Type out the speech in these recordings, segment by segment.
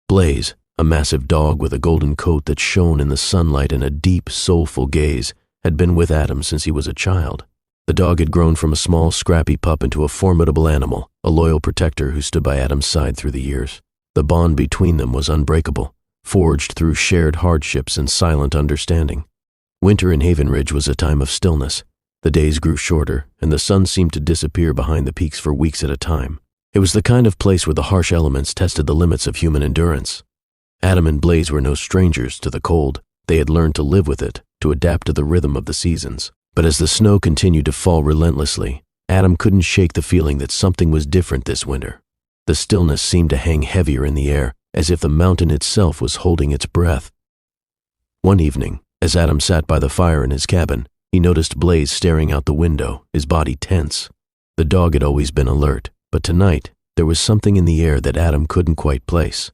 Blaze, a massive dog with a golden coat that shone in the sunlight and a deep, soulful gaze, had been with Adam since he was a child. The dog had grown from a small, scrappy pup into a formidable animal, a loyal protector who stood by Adam's side through the years. The bond between them was unbreakable, forged through shared hardships and silent understanding. Winter in Haven Ridge was a time of stillness. The days grew shorter, and the sun seemed to disappear behind the peaks for weeks at a time. It was the kind of place where the harsh elements tested the limits of human endurance. Adam and Blaze were no strangers to the cold. They had learned to live with it, to adapt to the rhythm of the seasons. But as the snow continued to fall relentlessly, Adam couldn't shake the feeling that something was different this winter. The stillness seemed to hang heavier in the air, as if the mountain itself was holding its breath. One evening, as Adam sat by the fire in his cabin, he noticed Blaze staring out the window, his body tense. The dog had always been alert, but tonight there was something in the air that Adam couldn't quite place.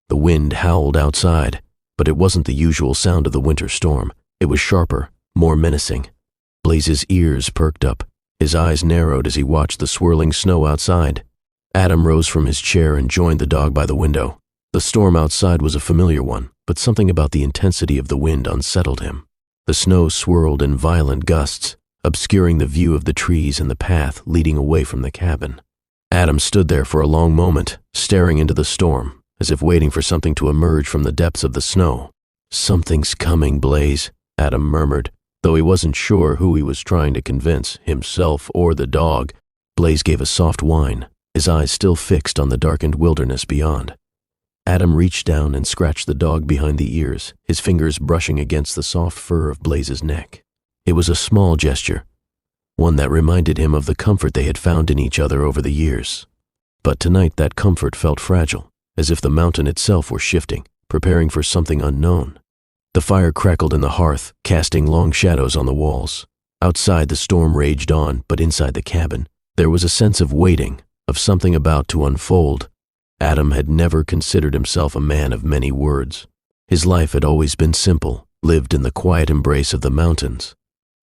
The wind howled outside, but it wasn't the usual sound of the winter storm. It was sharper, more menacing. Blaze's ears perked up. His eyes narrowed as he watched the swirling snow outside. Adam rose from his chair and joined the dog by the window. The storm outside was a familiar one, but something about the intensity of the wind unsettled him. The snow swirled in violent gusts, obscuring the view of the trees and the path leading away from the cabin. Adam stood there for a long moment, staring into the storm, as if waiting for something to emerge from the depths of the snow. "Something's coming, Blaze," Adam murmured, though he wasn't sure who he was trying to convince, himself or the dog. Blaze gave a soft whine, his eyes still fixed on the darkened wilderness beyond. Adam reached down and scratched the dog behind the ears, his fingers brushing against the soft fur of Blaze's neck. It was a small gesture, one that reminded him of the comfort they had found in each other over the years. But tonight that comfort felt fragile, as if the mountain itself were shifting, preparing for something unknown. The fire crackled in the hearth, casting long shadows on the walls. Outside the storm raged on, but inside the cabin, there was a sense of waiting, of something about to unfold. Adam had never considered himself a man of many words. His life had always been simple, lived in the quiet embrace of the mountains.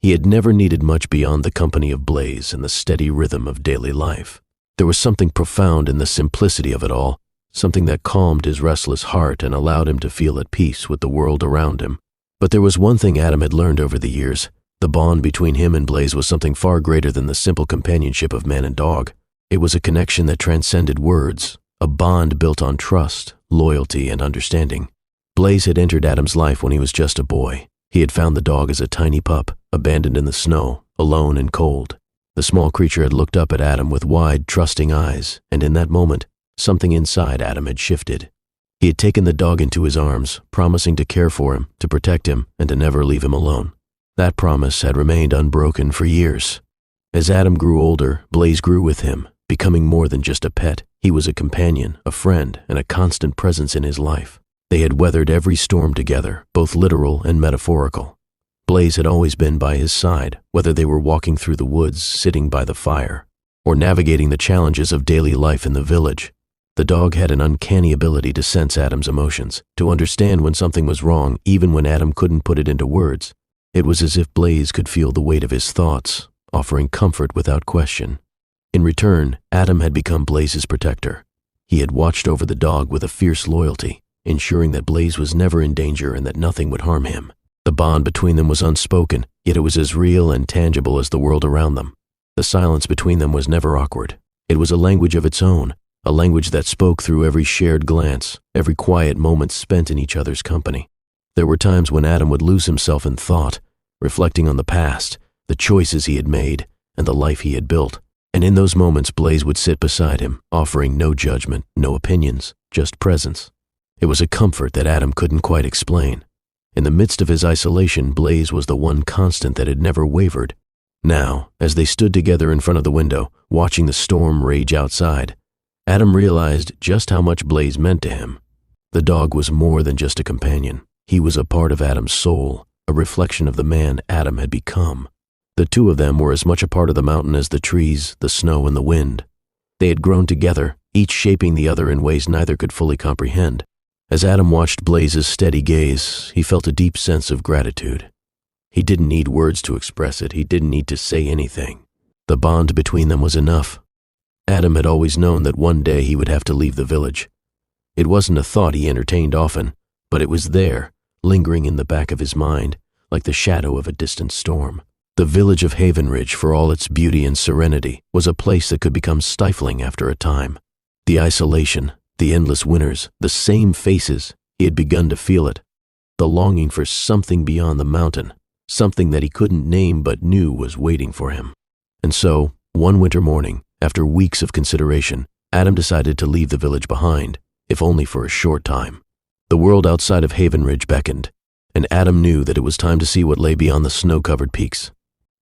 He had never needed much beyond the company of Blaze and the steady rhythm of daily life. There was something profound in the simplicity of it all, something that calmed his restless heart and allowed him to feel at peace with the world around him. But there was one thing Adam had learned over the years. The bond between him and Blaze was something far greater than the simple companionship of man and dog. It was a connection that transcended words, a bond built on trust, loyalty, and understanding. Blaze had entered Adam's life when he was just a boy. He had found the dog as a tiny pup, abandoned in the snow, alone and cold. The small creature had looked up at Adam with wide, trusting eyes, and in that moment, something inside Adam had shifted. He had taken the dog into his arms, promising to care for him, to protect him, and to never leave him alone. That promise had remained unbroken for years. As Adam grew older, Blaze grew with him, becoming more than just a pet. He was a companion, a friend, and a constant presence in his life. They had weathered every storm together, both literal and metaphorical. Blaze had always been by his side, whether they were walking through the woods, sitting by the fire, or navigating the challenges of daily life in the village. The dog had an uncanny ability to sense Adam's emotions, to understand when something was wrong, even when Adam couldn't put it into words. It was as if Blaze could feel the weight of his thoughts, offering comfort without question. In return, Adam had become Blaze's protector. He had watched over the dog with a fierce loyalty, ensuring that Blaze was never in danger and that nothing would harm him. The bond between them was unspoken, yet it was as real and tangible as the world around them. The silence between them was never awkward. It was a language of its own, a language that spoke through every shared glance, every quiet moment spent in each other's company. There were times when Adam would lose himself in thought, reflecting on the past, the choices he had made, and the life he had built. And in those moments, Blaze would sit beside him, offering no judgment, no opinions, just presence. It was a comfort that Adam couldn't quite explain. In the midst of his isolation, Blaze was the one constant that had never wavered. Now, as they stood together in front of the window, watching the storm rage outside, Adam realized just how much Blaze meant to him. The dog was more than just a companion. He was a part of Adam's soul, a reflection of the man Adam had become. The two of them were as much a part of the mountain as the trees, the snow, and the wind. They had grown together, each shaping the other in ways neither could fully comprehend. As Adam watched Blaze's steady gaze, he felt a deep sense of gratitude. He didn't need words to express it. He didn't need to say anything. The bond between them was enough. Adam had always known that one day he would have to leave the village. It wasn't a thought he entertained often, but it was there, lingering in the back of his mind, like the shadow of a distant storm. The village of Havenridge, for all its beauty and serenity, was a place that could become stifling after a time. The isolation, the endless winters, the same faces, he had begun to feel it. The longing for something beyond the mountain, something that he couldn't name but knew was waiting for him. And so, one winter morning, after weeks of consideration, Adam decided to leave the village behind, if only for a short time. The world outside of Havenridge beckoned, and Adam knew that it was time to see what lay beyond the snow-covered peaks.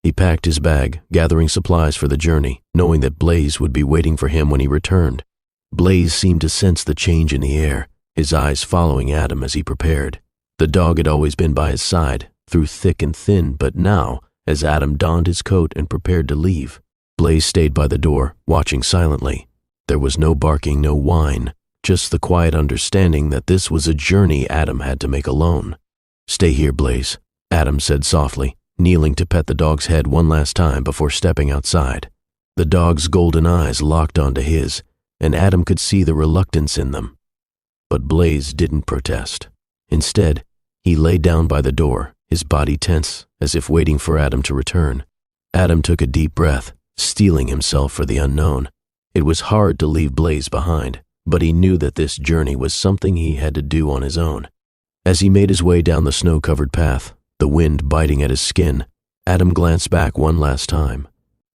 He packed his bag, gathering supplies for the journey, knowing that Blaze would be waiting for him when he returned. Blaze seemed to sense the change in the air, his eyes following Adam as he prepared. The dog had always been by his side, through thick and thin, but now, as Adam donned his coat and prepared to leave, Blaze stayed by the door, watching silently. There was no barking, no whine, just the quiet understanding that this was a journey Adam had to make alone. "Stay here, Blaze," Adam said softly, kneeling to pet the dog's head one last time before stepping outside. The dog's golden eyes locked onto his, and Adam could see the reluctance in them. But Blaze didn't protest. Instead, he lay down by the door, his body tense, as if waiting for Adam to return. Adam took a deep breath, steeling himself for the unknown. It was hard to leave Blaze behind, but he knew that this journey was something he had to do on his own. As he made his way down the snow-covered path, the wind biting at his skin, Adam glanced back one last time.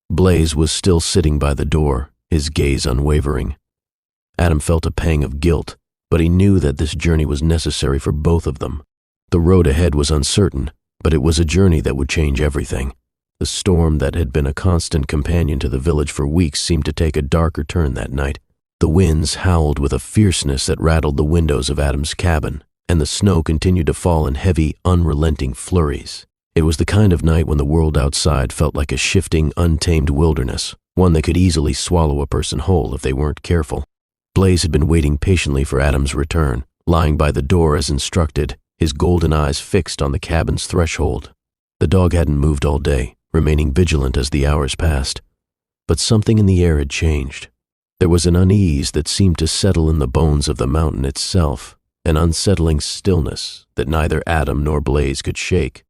Blaze was still sitting by the door, his gaze unwavering. Adam felt a pang of guilt, but he knew that this journey was necessary for both of them. The road ahead was uncertain, but it was a journey that would change everything. The storm that had been a constant companion to the village for weeks seemed to take a darker turn that night. The winds howled with a fierceness that rattled the windows of Adam's cabin, and the snow continued to fall in heavy, unrelenting flurries. It was the kind of night when the world outside felt like a shifting, untamed wilderness, one that could easily swallow a person whole if they weren't careful. Blaze had been waiting patiently for Adam's return, lying by the door as instructed, his golden eyes fixed on the cabin's threshold. The dog hadn't moved all day, remaining vigilant as the hours passed. But something in the air had changed. There was an unease that seemed to settle in the bones of the mountain itself, an unsettling stillness that neither Adam nor Blaze could shake.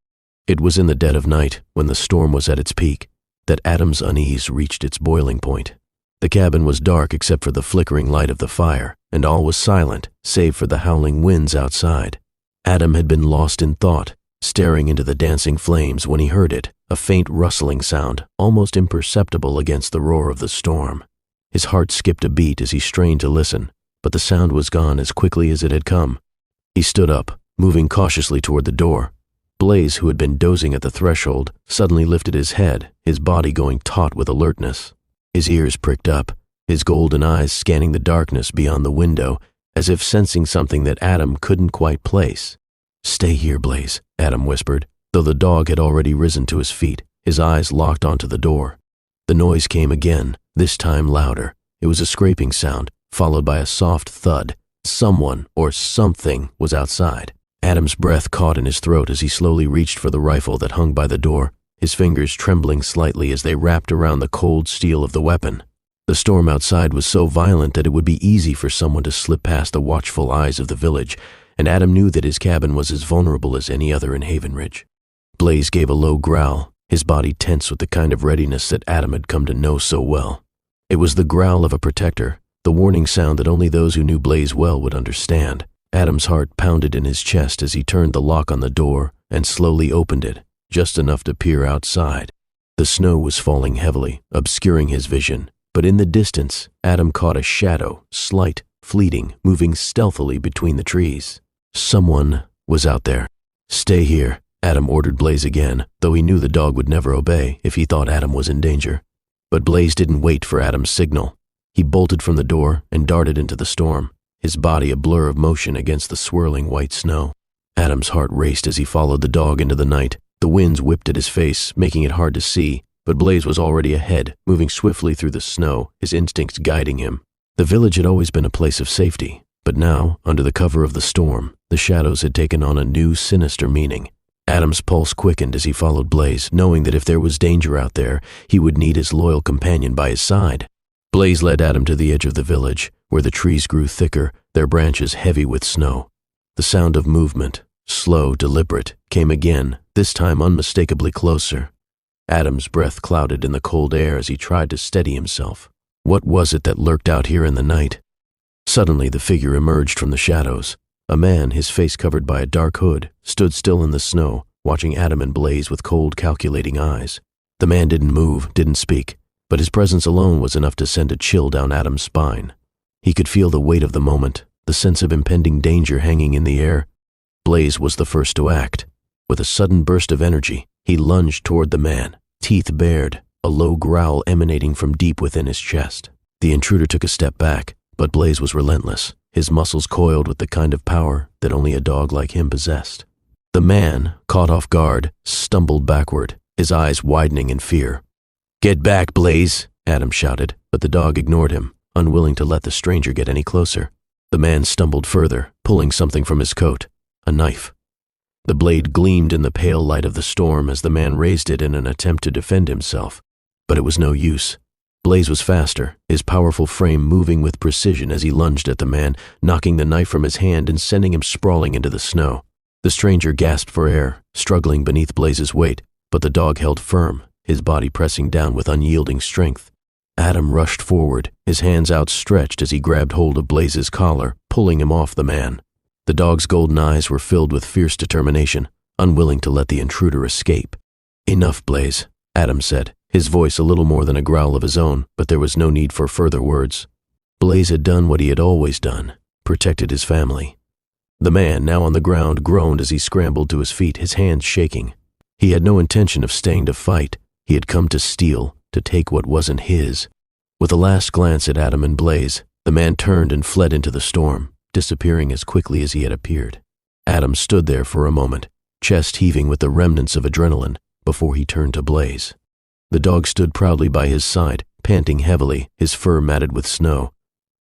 It was in the dead of night, when the storm was at its peak, that Adam's unease reached its boiling point. The cabin was dark except for the flickering light of the fire, and all was silent, save for the howling winds outside. Adam had been lost in thought, staring into the dancing flames when he heard it, a faint rustling sound, almost imperceptible against the roar of the storm. His heart skipped a beat as he strained to listen, but the sound was gone as quickly as it had come. He stood up, moving cautiously toward the door. Blaze, who had been dozing at the threshold, suddenly lifted his head, his body going taut with alertness. His ears pricked up, his golden eyes scanning the darkness beyond the window, as if sensing something that Adam couldn't quite place. "Stay here, Blaze," Adam whispered, though the dog had already risen to his feet, his eyes locked onto the door. The noise came again, this time louder. It was a scraping sound, followed by a soft thud. Someone or something was outside. Adam's breath caught in his throat as he slowly reached for the rifle that hung by the door, his fingers trembling slightly as they wrapped around the cold steel of the weapon. The storm outside was so violent that it would be easy for someone to slip past the watchful eyes of the village, and Adam knew that his cabin was as vulnerable as any other in Havenridge. Blaze gave a low growl, his body tense with the kind of readiness that Adam had come to know so well. It was the growl of a protector, the warning sound that only those who knew Blaze well would understand. Adam's heart pounded in his chest as he turned the lock on the door and slowly opened it, just enough to peer outside. The snow was falling heavily, obscuring his vision, but in the distance, Adam caught a shadow, slight, fleeting, moving stealthily between the trees. Someone was out there. "Stay here," Adam ordered Blaze again, though he knew the dog would never obey if he thought Adam was in danger. But Blaze didn't wait for Adam's signal. He bolted from the door and darted into the storm, his body a blur of motion against the swirling white snow. Adam's heart raced as he followed the dog into the night. The winds whipped at his face, making it hard to see, but Blaze was already ahead, moving swiftly through the snow, his instincts guiding him. The village had always been a place of safety, but now, under the cover of the storm, the shadows had taken on a new, sinister meaning. Adam's pulse quickened as he followed Blaze, knowing that if there was danger out there, he would need his loyal companion by his side. Blaze led Adam to the edge of the village, Where the trees grew thicker, their branches heavy with snow. The sound of movement, slow, deliberate, came again, this time unmistakably closer. Adam's breath clouded in the cold air as he tried to steady himself. What was it that lurked out here in the night? Suddenly the figure emerged from the shadows. A man, his face covered by a dark hood, stood still in the snow, watching Adam and Blaze with cold, calculating eyes. The man didn't move, didn't speak, but his presence alone was enough to send a chill down Adam's spine. He could feel the weight of the moment, the sense of impending danger hanging in the air. Blaze was the first to act. With a sudden burst of energy, he lunged toward the man, teeth bared, a low growl emanating from deep within his chest. The intruder took a step back, but Blaze was relentless, his muscles coiled with the kind of power that only a dog like him possessed. The man, caught off guard, stumbled backward, his eyes widening in fear. "Get back, Blaze!" Adam shouted, but the dog ignored him, unwilling to let the stranger get any closer. The man stumbled further, pulling something from his coat, a knife. The blade gleamed in the pale light of the storm as the man raised it in an attempt to defend himself, but it was no use. Blaze was faster, his powerful frame moving with precision as he lunged at the man, knocking the knife from his hand and sending him sprawling into the snow. The stranger gasped for air, struggling beneath Blaze's weight, but the dog held firm, his body pressing down with unyielding strength. Adam rushed forward, his hands outstretched as he grabbed hold of Blaze's collar, pulling him off the man. The dog's golden eyes were filled with fierce determination, unwilling to let the intruder escape. "Enough, Blaze," Adam said, his voice a little more than a growl of his own, but there was no need for further words. Blaze had done what he had always done, protected his family. The man, now on the ground, groaned as he scrambled to his feet, his hands shaking. He had no intention of staying to fight. He had come to steal, to take what wasn't his. With a last glance at Adam and Blaze, the man turned and fled into the storm, disappearing as quickly as he had appeared. Adam stood there for a moment, chest heaving with the remnants of adrenaline, before he turned to Blaze. The dog stood proudly by his side, panting heavily, his fur matted with snow.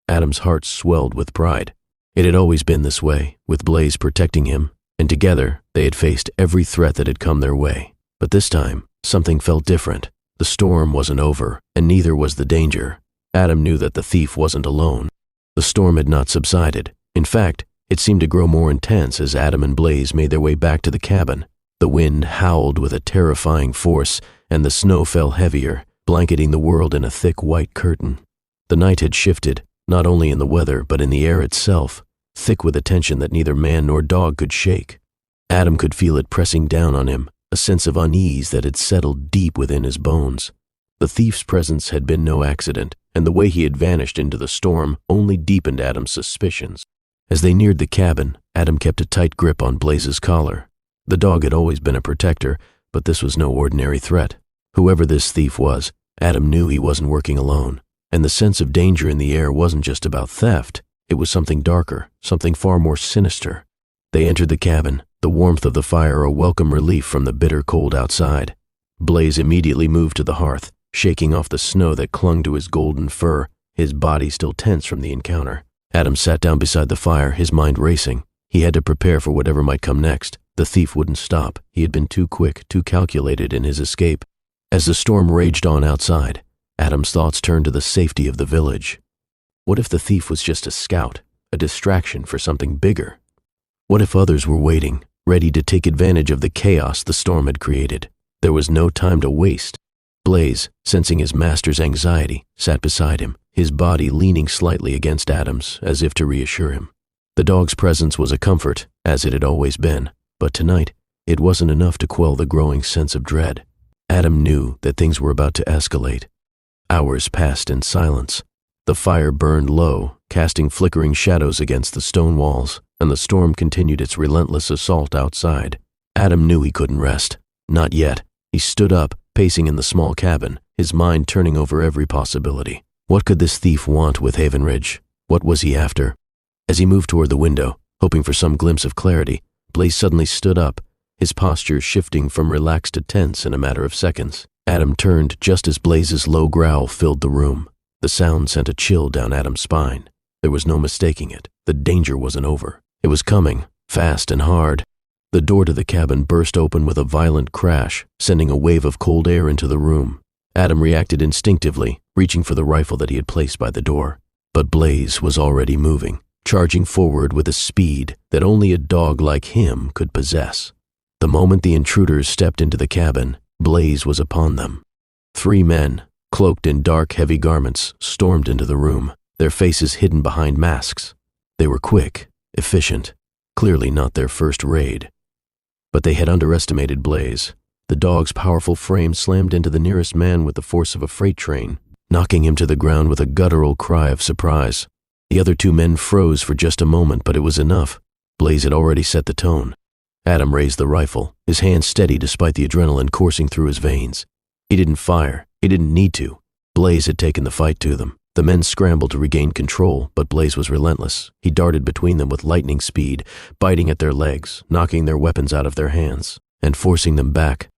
Adam's heart swelled with pride. It had always been this way, with Blaze protecting him, and together they had faced every threat that had come their way. But this time, something felt different. The storm wasn't over, and neither was the danger. Adam knew that the thief wasn't alone. The storm had not subsided. In fact, it seemed to grow more intense as Adam and Blaze made their way back to the cabin. The wind howled with a terrifying force, and the snow fell heavier, blanketing the world in a thick white curtain. The night had shifted, not only in the weather but in the air itself, thick with a tension that neither man nor dog could shake. Adam could feel it pressing down on him, a sense of unease that had settled deep within his bones. The thief's presence had been no accident, and the way he had vanished into the storm only deepened Adam's suspicions. As they neared the cabin, Adam kept a tight grip on Blaze's collar. The dog had always been a protector, but this was no ordinary threat. Whoever this thief was, Adam knew he wasn't working alone, and the sense of danger in the air wasn't just about theft. It was something darker, something far more sinister. They entered the cabin, the warmth of the fire a welcome relief from the bitter cold outside. Blaze immediately moved to the hearth, shaking off the snow that clung to his golden fur, his body still tense from the encounter. Adam sat down beside the fire, his mind racing. He had to prepare for whatever might come next. The thief wouldn't stop. He had been too quick, too calculated in his escape. As the storm raged on outside, Adam's thoughts turned to the safety of the village. What if the thief was just a scout, a distraction for something bigger? What if others were waiting, ready to take advantage of the chaos the storm had created? There was no time to waste. Blaze, sensing his master's anxiety, sat beside him, his body leaning slightly against Adam's as if to reassure him. The dog's presence was a comfort, as it had always been, but tonight it wasn't enough to quell the growing sense of dread. Adam knew that things were about to escalate. Hours passed in silence. The fire burned low, casting flickering shadows against the stone walls, and the storm continued its relentless assault outside. Adam knew he couldn't rest. Not yet. He stood up, pacing in the small cabin, his mind turning over every possibility. What could this thief want with Haven Ridge? What was he after? As he moved toward the window, hoping for some glimpse of clarity, Blaze suddenly stood up, his posture shifting from relaxed to tense in a matter of seconds. Adam turned just as Blaze's low growl filled the room. The sound sent a chill down Adam's spine. There was no mistaking it. The danger wasn't over. It was coming, fast and hard. The door to the cabin burst open with a violent crash, sending a wave of cold air into the room. Adam reacted instinctively, reaching for the rifle that he had placed by the door. But Blaze was already moving, charging forward with a speed that only a dog like him could possess. The moment the intruders stepped into the cabin, Blaze was upon them. 3 men, cloaked in dark, heavy garments, stormed into the room, their faces hidden behind masks. They were quick, efficient, clearly not their first raid. But they had underestimated Blaze. The dog's powerful frame slammed into the nearest man with the force of a freight train, knocking him to the ground with a guttural cry of surprise. The other 2 men froze for just a moment, but it was enough. Blaze had already set the tone. Adam raised the rifle, his hand steady despite the adrenaline coursing through his veins. He didn't fire. He didn't need to. Blaze had taken the fight to them. The men scrambled to regain control, but Blaze was relentless. He darted between them with lightning speed, biting at their legs, knocking their weapons out of their hands, and forcing them back.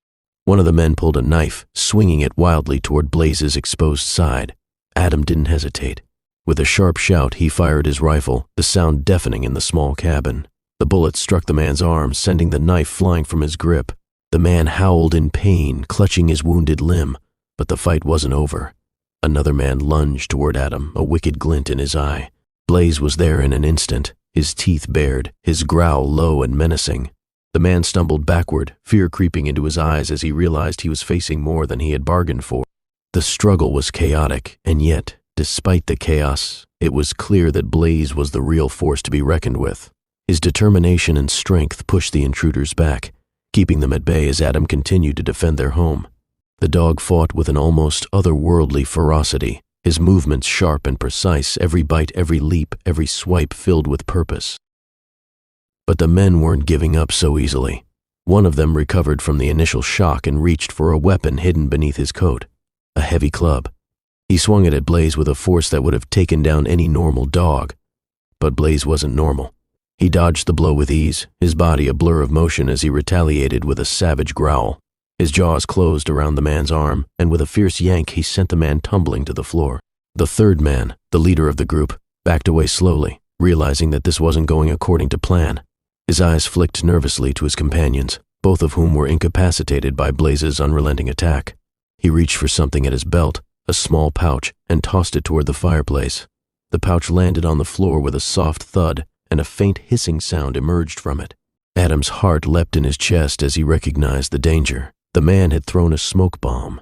One of the men pulled a knife, swinging it wildly toward Blaze's exposed side. Adam didn't hesitate. With a sharp shout, he fired his rifle, the sound deafening in the small cabin. The bullet struck the man's arm, sending the knife flying from his grip. The man howled in pain, clutching his wounded limb, but the fight wasn't over. Another man lunged toward Adam, a wicked glint in his eye. Blaze was there in an instant, his teeth bared, his growl low and menacing. The man stumbled backward, fear creeping into his eyes as he realized he was facing more than he had bargained for. The struggle was chaotic, and yet, despite the chaos, it was clear that Blaze was the real force to be reckoned with. His determination and strength pushed the intruders back, keeping them at bay as Adam continued to defend their home. The dog fought with an almost otherworldly ferocity, his movements sharp and precise, every bite, every leap, every swipe filled with purpose. But the men weren't giving up so easily. One of them recovered from the initial shock and reached for a weapon hidden beneath his coat, a heavy club. He swung it at Blaze with a force that would have taken down any normal dog. But Blaze wasn't normal. He dodged the blow with ease, his body a blur of motion as he retaliated with a savage growl. His jaws closed around the man's arm, and with a fierce yank he sent the man tumbling to the floor. The 3rd man, the leader of the group, backed away slowly, realizing that this wasn't going according to plan. His eyes flicked nervously to his companions, both of whom were incapacitated by Blaze's unrelenting attack. He reached for something at his belt, a small pouch, and tossed it toward the fireplace. The pouch landed on the floor with a soft thud, and a faint hissing sound emerged from it. Adam's heart leapt in his chest as he recognized the danger. The man had thrown a smoke bomb.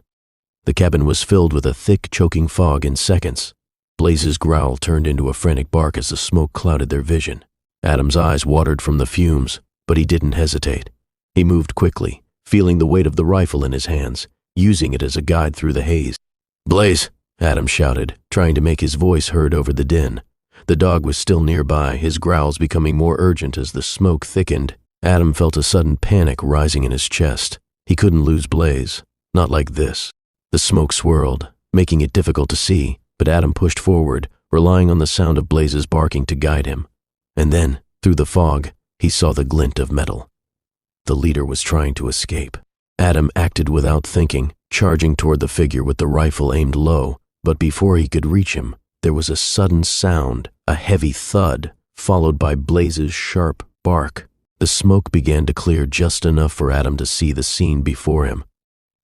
The cabin was filled with a thick, choking fog in seconds. Blaze's growl turned into a frantic bark as the smoke clouded their vision. Adam's eyes watered from the fumes, but he didn't hesitate. He moved quickly, feeling the weight of the rifle in his hands, using it as a guide through the haze. "Blaze!" Adam shouted, trying to make his voice heard over the din. The dog was still nearby, his growls becoming more urgent as the smoke thickened. Adam felt a sudden panic rising in his chest. He couldn't lose Blaze. Not like this. The smoke swirled, making it difficult to see, but Adam pushed forward, relying on the sound of Blaze's barking to guide him. And then, through the fog, he saw the glint of metal. The leader was trying to escape. Adam acted without thinking, charging toward the figure with the rifle aimed low, but before he could reach him, there was a sudden sound, a heavy thud, followed by Blaze's sharp bark. The smoke began to clear just enough for Adam to see the scene before him.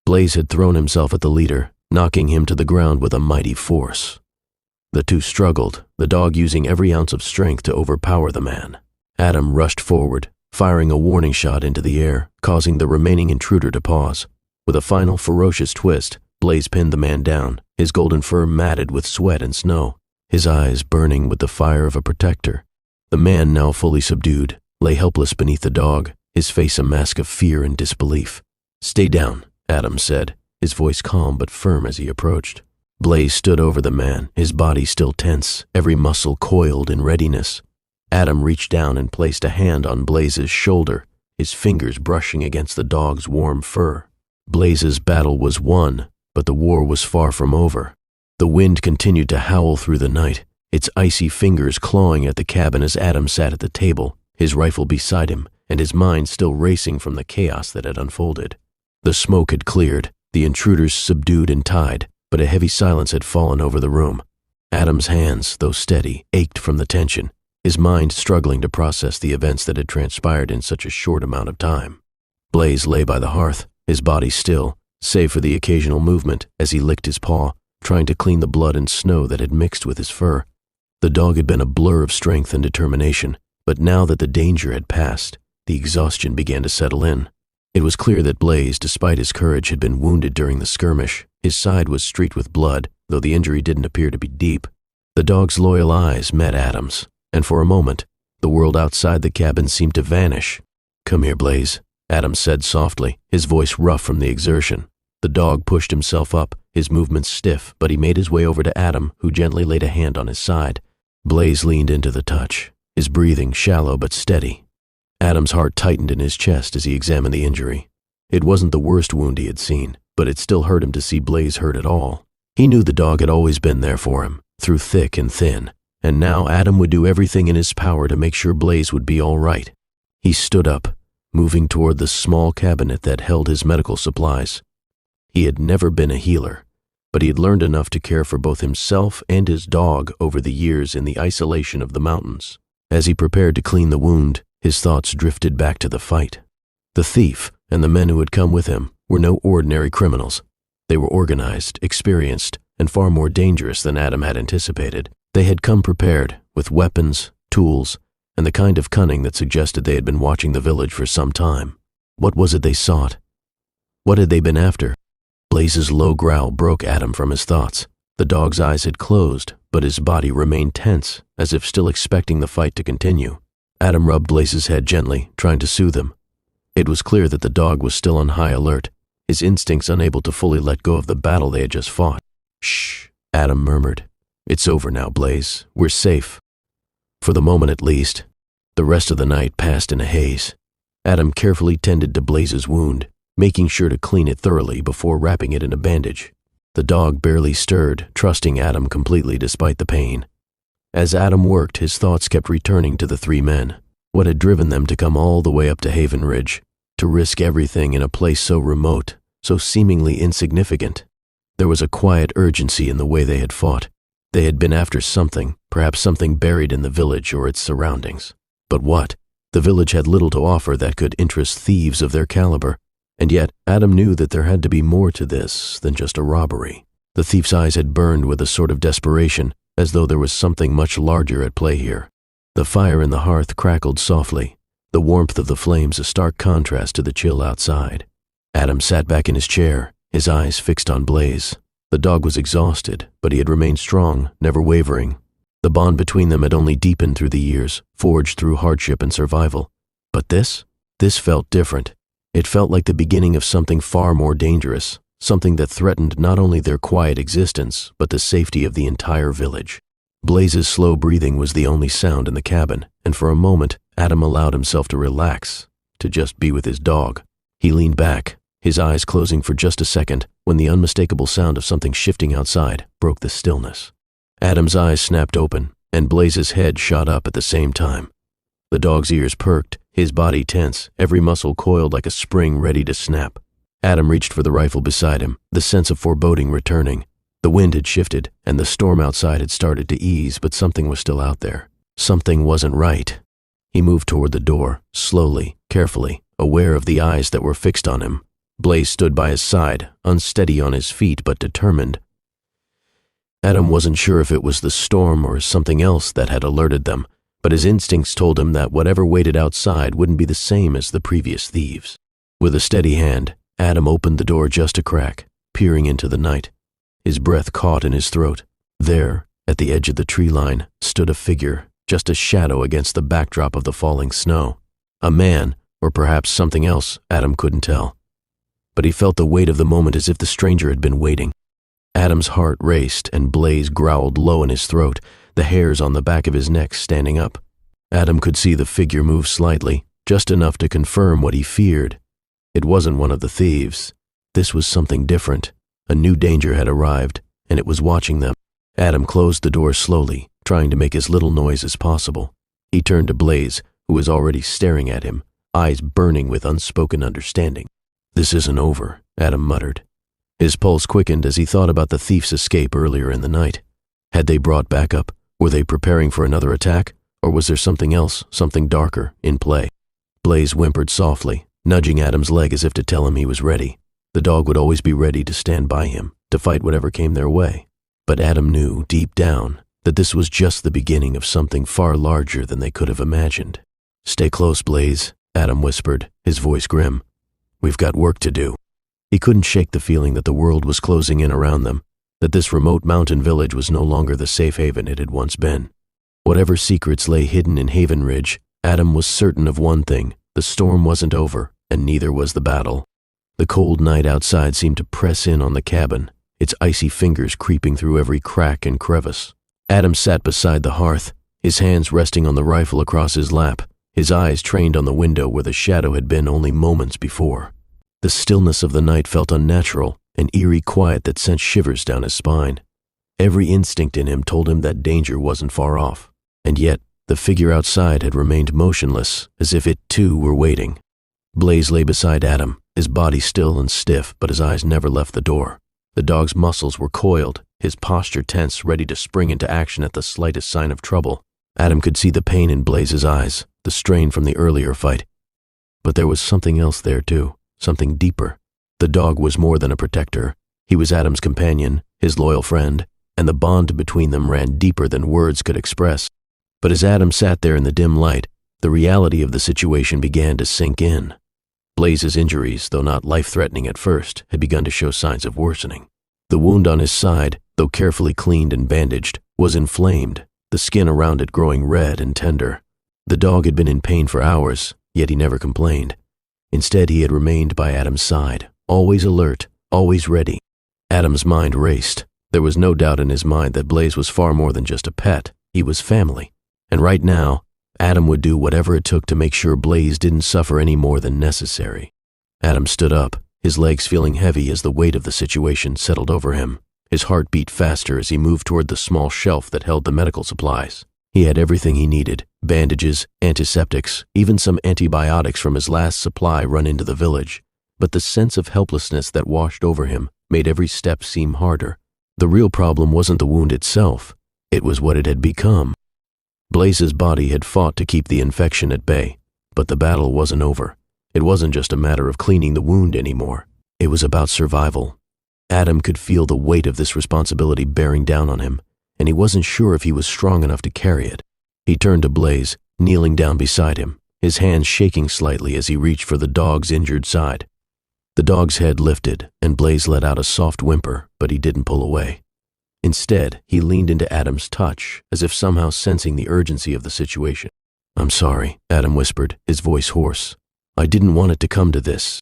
Blaze had thrown himself at the leader, knocking him to the ground with a mighty force. The 2 struggled, the dog using every ounce of strength to overpower the man. Adam rushed forward, firing a warning shot into the air, causing the remaining intruder to pause. With a final ferocious twist, Blaze pinned the man down, his golden fur matted with sweat and snow, his eyes burning with the fire of a protector. The man, now fully subdued, lay helpless beneath the dog, his face a mask of fear and disbelief. "Stay down," Adam said, his voice calm but firm as he approached. Blaze stood over the man, his body still tense, every muscle coiled in readiness. Adam reached down and placed a hand on Blaze's shoulder, his fingers brushing against the dog's warm fur. Blaze's battle was won, but the war was far from over. The wind continued to howl through the night, its icy fingers clawing at the cabin as Adam sat at the table, his rifle beside him, and his mind still racing from the chaos that had unfolded. The smoke had cleared, the intruders subdued and tied, but a heavy silence had fallen over the room. Adam's hands, though steady, ached from the tension, his mind struggling to process the events that had transpired in such a short amount of time. Blaze lay by the hearth, his body still, save for the occasional movement as he licked his paw, trying to clean the blood and snow that had mixed with his fur. The dog had been a blur of strength and determination, but now that the danger had passed, the exhaustion began to settle in. It was clear that Blaze, despite his courage, had been wounded during the skirmish. His side was streaked with blood, though the injury didn't appear to be deep. The dog's loyal eyes met Adam's, and for a moment, the world outside the cabin seemed to vanish. "Come here, Blaze," Adam said softly, his voice rough from the exertion. The dog pushed himself up, his movements stiff, but he made his way over to Adam, who gently laid a hand on his side. Blaze leaned into the touch, his breathing shallow but steady. Adam's heart tightened in his chest as he examined the injury. It wasn't the worst wound he had seen, but it still hurt him to see Blaze hurt at all. He knew the dog had always been there for him, through thick and thin, and now Adam would do everything in his power to make sure Blaze would be all right. He stood up, moving toward the small cabinet that held his medical supplies. He had never been a healer, but he had learned enough to care for both himself and his dog over the years in the isolation of the mountains. As he prepared to clean the wound, his thoughts drifted back to the fight. The thief and the men who had come with him were no ordinary criminals. They were organized, experienced, and far more dangerous than Adam had anticipated. They had come prepared, with weapons, tools, and the kind of cunning that suggested they had been watching the village for some time. What was it they sought? What had they been after? Blaze's low growl broke Adam from his thoughts. The dog's eyes had closed, but his body remained tense, as if still expecting the fight to continue. Adam rubbed Blaze's head gently, trying to soothe him. It was clear that the dog was still on high alert, his instincts unable to fully let go of the battle they had just fought. "Shh," Adam murmured. "It's over now, Blaze. We're safe." For the moment at least. The rest of the night passed in a haze. Adam carefully tended to Blaze's wound, making sure to clean it thoroughly before wrapping it in a bandage. The dog barely stirred, trusting Adam completely despite the pain. As Adam worked, his thoughts kept returning to the three men. What had driven them to come all the way up to Haven Ridge, to risk everything in a place so remote, so seemingly insignificant? There was a quiet urgency in the way they had fought. They had been after something, perhaps something buried in the village or its surroundings. But what? The village had little to offer that could interest thieves of their caliber, and yet Adam knew that there had to be more to this than just a robbery. The thief's eyes had burned with a sort of desperation, as though there was something much larger at play here. The fire in the hearth crackled softly, the warmth of the flames a stark contrast to the chill outside. Adam sat back in his chair, his eyes fixed on Blaze. The dog was exhausted, but he had remained strong, never wavering. The bond between them had only deepened through the years, forged through hardship and survival. But this felt different. It felt like the beginning of something far more dangerous, something that threatened not only their quiet existence, but the safety of the entire village. Blaze's slow breathing was the only sound in the cabin, and for a moment, Adam allowed himself to relax, to just be with his dog. He leaned back, his eyes closing for just a second, when the unmistakable sound of something shifting outside broke the stillness. Adam's eyes snapped open, and Blaze's head shot up at the same time. The dog's ears perked, his body tense, every muscle coiled like a spring ready to snap. Adam reached for the rifle beside him, the sense of foreboding returning. The wind had shifted, and the storm outside had started to ease, but something was still out there. Something wasn't right. He moved toward the door, slowly, carefully, aware of the eyes that were fixed on him. Blaze stood by his side, unsteady on his feet but determined. Adam wasn't sure if it was the storm or something else that had alerted them, but his instincts told him that whatever waited outside wouldn't be the same as the previous thieves. With a steady hand, Adam opened the door just a crack, peering into the night. His breath caught in his throat. There, at the edge of the tree line, stood a figure, just a shadow against the backdrop of the falling snow. A man, or perhaps something else, Adam couldn't tell. But he felt the weight of the moment as if the stranger had been waiting. Adam's heart raced and Blaze growled low in his throat, the hairs on the back of his neck standing up. Adam could see the figure move slightly, just enough to confirm what he feared. It wasn't one of the thieves. This was something different. A new danger had arrived, and it was watching them. Adam closed the door slowly, trying to make as little noise as possible. He turned to Blaze, who was already staring at him, eyes burning with unspoken understanding. "This isn't over," Adam muttered. His pulse quickened as he thought about the thief's escape earlier in the night. Had they brought backup? Were they preparing for another attack? Or was there something else, something darker, in play? Blaze whimpered softly, nudging Adam's leg as if to tell him he was ready. The dog would always be ready to stand by him, to fight whatever came their way. But Adam knew, deep down, that this was just the beginning of something far larger than they could have imagined. "Stay close, Blaze," Adam whispered, his voice grim. "We've got work to do." He couldn't shake the feeling that the world was closing in around them, that this remote mountain village was no longer the safe haven it had once been. Whatever secrets lay hidden in Haven Ridge, Adam was certain of one thing: the storm wasn't over, and neither was the battle. The cold night outside seemed to press in on the cabin, its icy fingers creeping through every crack and crevice. Adam sat beside the hearth, his hands resting on the rifle across his lap, his eyes trained on the window where the shadow had been only moments before. The stillness of the night felt unnatural, an eerie quiet that sent shivers down his spine. Every instinct in him told him that danger wasn't far off, and yet the figure outside had remained motionless, as if it too were waiting. Blaze lay beside Adam, his body still and stiff, but his eyes never left the door. The dog's muscles were coiled, his posture tense, ready to spring into action at the slightest sign of trouble. Adam could see the pain in Blaze's eyes, the strain from the earlier fight. But there was something else there too. Something deeper. The dog was more than a protector. He was Adam's companion, his loyal friend, and the bond between them ran deeper than words could express. But as Adam sat there in the dim light, the reality of the situation began to sink in. Blaze's injuries, though not life-threatening at first, had begun to show signs of worsening. The wound on his side, though carefully cleaned and bandaged, was inflamed, the skin around it growing red and tender. The dog had been in pain for hours, yet he never complained. Instead, he had remained by Adam's side, always alert, always ready. Adam's mind raced. There was no doubt in his mind that Blaze was far more than just a pet. He was family. And right now, Adam would do whatever it took to make sure Blaze didn't suffer any more than necessary. Adam stood up, his legs feeling heavy as the weight of the situation settled over him. His heart beat faster as he moved toward the small shelf that held the medical supplies. He had everything he needed: bandages, antiseptics, even some antibiotics from his last supply run into the village. But the sense of helplessness that washed over him made every step seem harder. The real problem wasn't the wound itself. It was what it had become. Blaze's body had fought to keep the infection at bay, but the battle wasn't over. It wasn't just a matter of cleaning the wound anymore. It was about survival. Adam could feel the weight of this responsibility bearing down on him, and he wasn't sure if he was strong enough to carry it. He turned to Blaze, kneeling down beside him, his hands shaking slightly as he reached for the dog's injured side. The dog's head lifted, and Blaze let out a soft whimper, but he didn't pull away. Instead, he leaned into Adam's touch, as if somehow sensing the urgency of the situation. "I'm sorry," Adam whispered, his voice hoarse. "I didn't want it to come to this."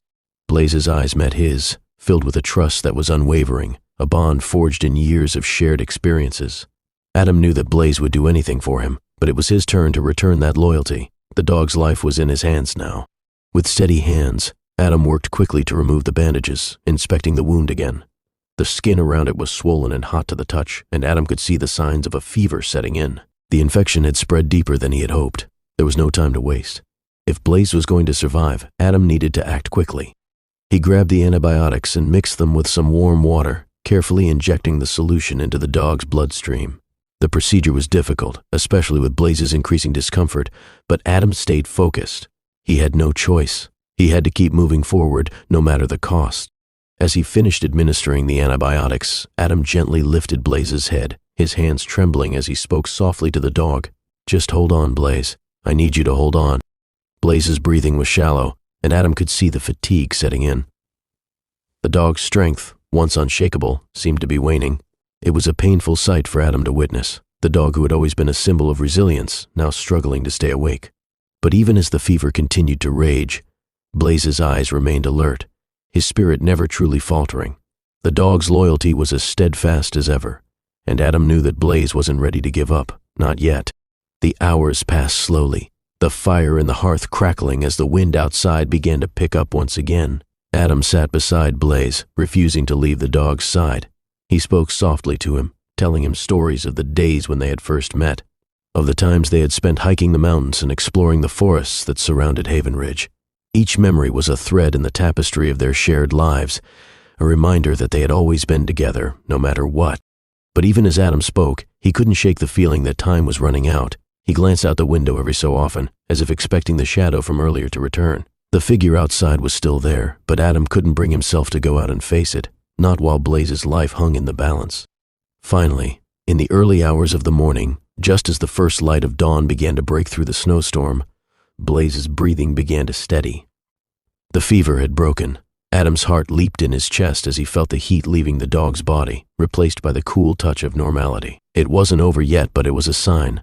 Blaze's eyes met his, filled with a trust that was unwavering, a bond forged in years of shared experiences. Adam knew that Blaze would do anything for him, but it was his turn to return that loyalty. The dog's life was in his hands now. With steady hands, Adam worked quickly to remove the bandages, inspecting the wound again. The skin around it was swollen and hot to the touch, and Adam could see the signs of a fever setting in. The infection had spread deeper than he had hoped. There was no time to waste. If Blaze was going to survive, Adam needed to act quickly. He grabbed the antibiotics and mixed them with some warm water, carefully injecting the solution into the dog's bloodstream. The procedure was difficult, especially with Blaze's increasing discomfort, but Adam stayed focused. He had no choice. He had to keep moving forward, no matter the cost. As he finished administering the antibiotics, Adam gently lifted Blaze's head, his hands trembling as he spoke softly to the dog. "Just hold on, Blaze. I need you to hold on." Blaze's breathing was shallow, and Adam could see the fatigue setting in. The dog's strength, once unshakable, seemed to be waning. It was a painful sight for Adam to witness, the dog who had always been a symbol of resilience, now struggling to stay awake. But even as the fever continued to rage, Blaze's eyes remained alert, his spirit never truly faltering. The dog's loyalty was as steadfast as ever, and Adam knew that Blaze wasn't ready to give up, not yet. The hours passed slowly, the fire in the hearth crackling as the wind outside began to pick up once again. Adam sat beside Blaze, refusing to leave the dog's side. He spoke softly to him, telling him stories of the days when they had first met, of the times they had spent hiking the mountains and exploring the forests that surrounded Haven Ridge. Each memory was a thread in the tapestry of their shared lives, a reminder that they had always been together, no matter what. But even as Adam spoke, he couldn't shake the feeling that time was running out. He glanced out the window every so often, as if expecting the shadow from earlier to return. The figure outside was still there, but Adam couldn't bring himself to go out and face it, not while Blaze's life hung in the balance. Finally, In the early hours of the morning, just as the first light of dawn began to break through the snowstorm, Blaze's breathing began to steady. The fever had broken. Adam's heart leaped in his chest as he felt the heat leaving the dog's body, replaced by the cool touch of normality. It wasn't over yet, but it was a sign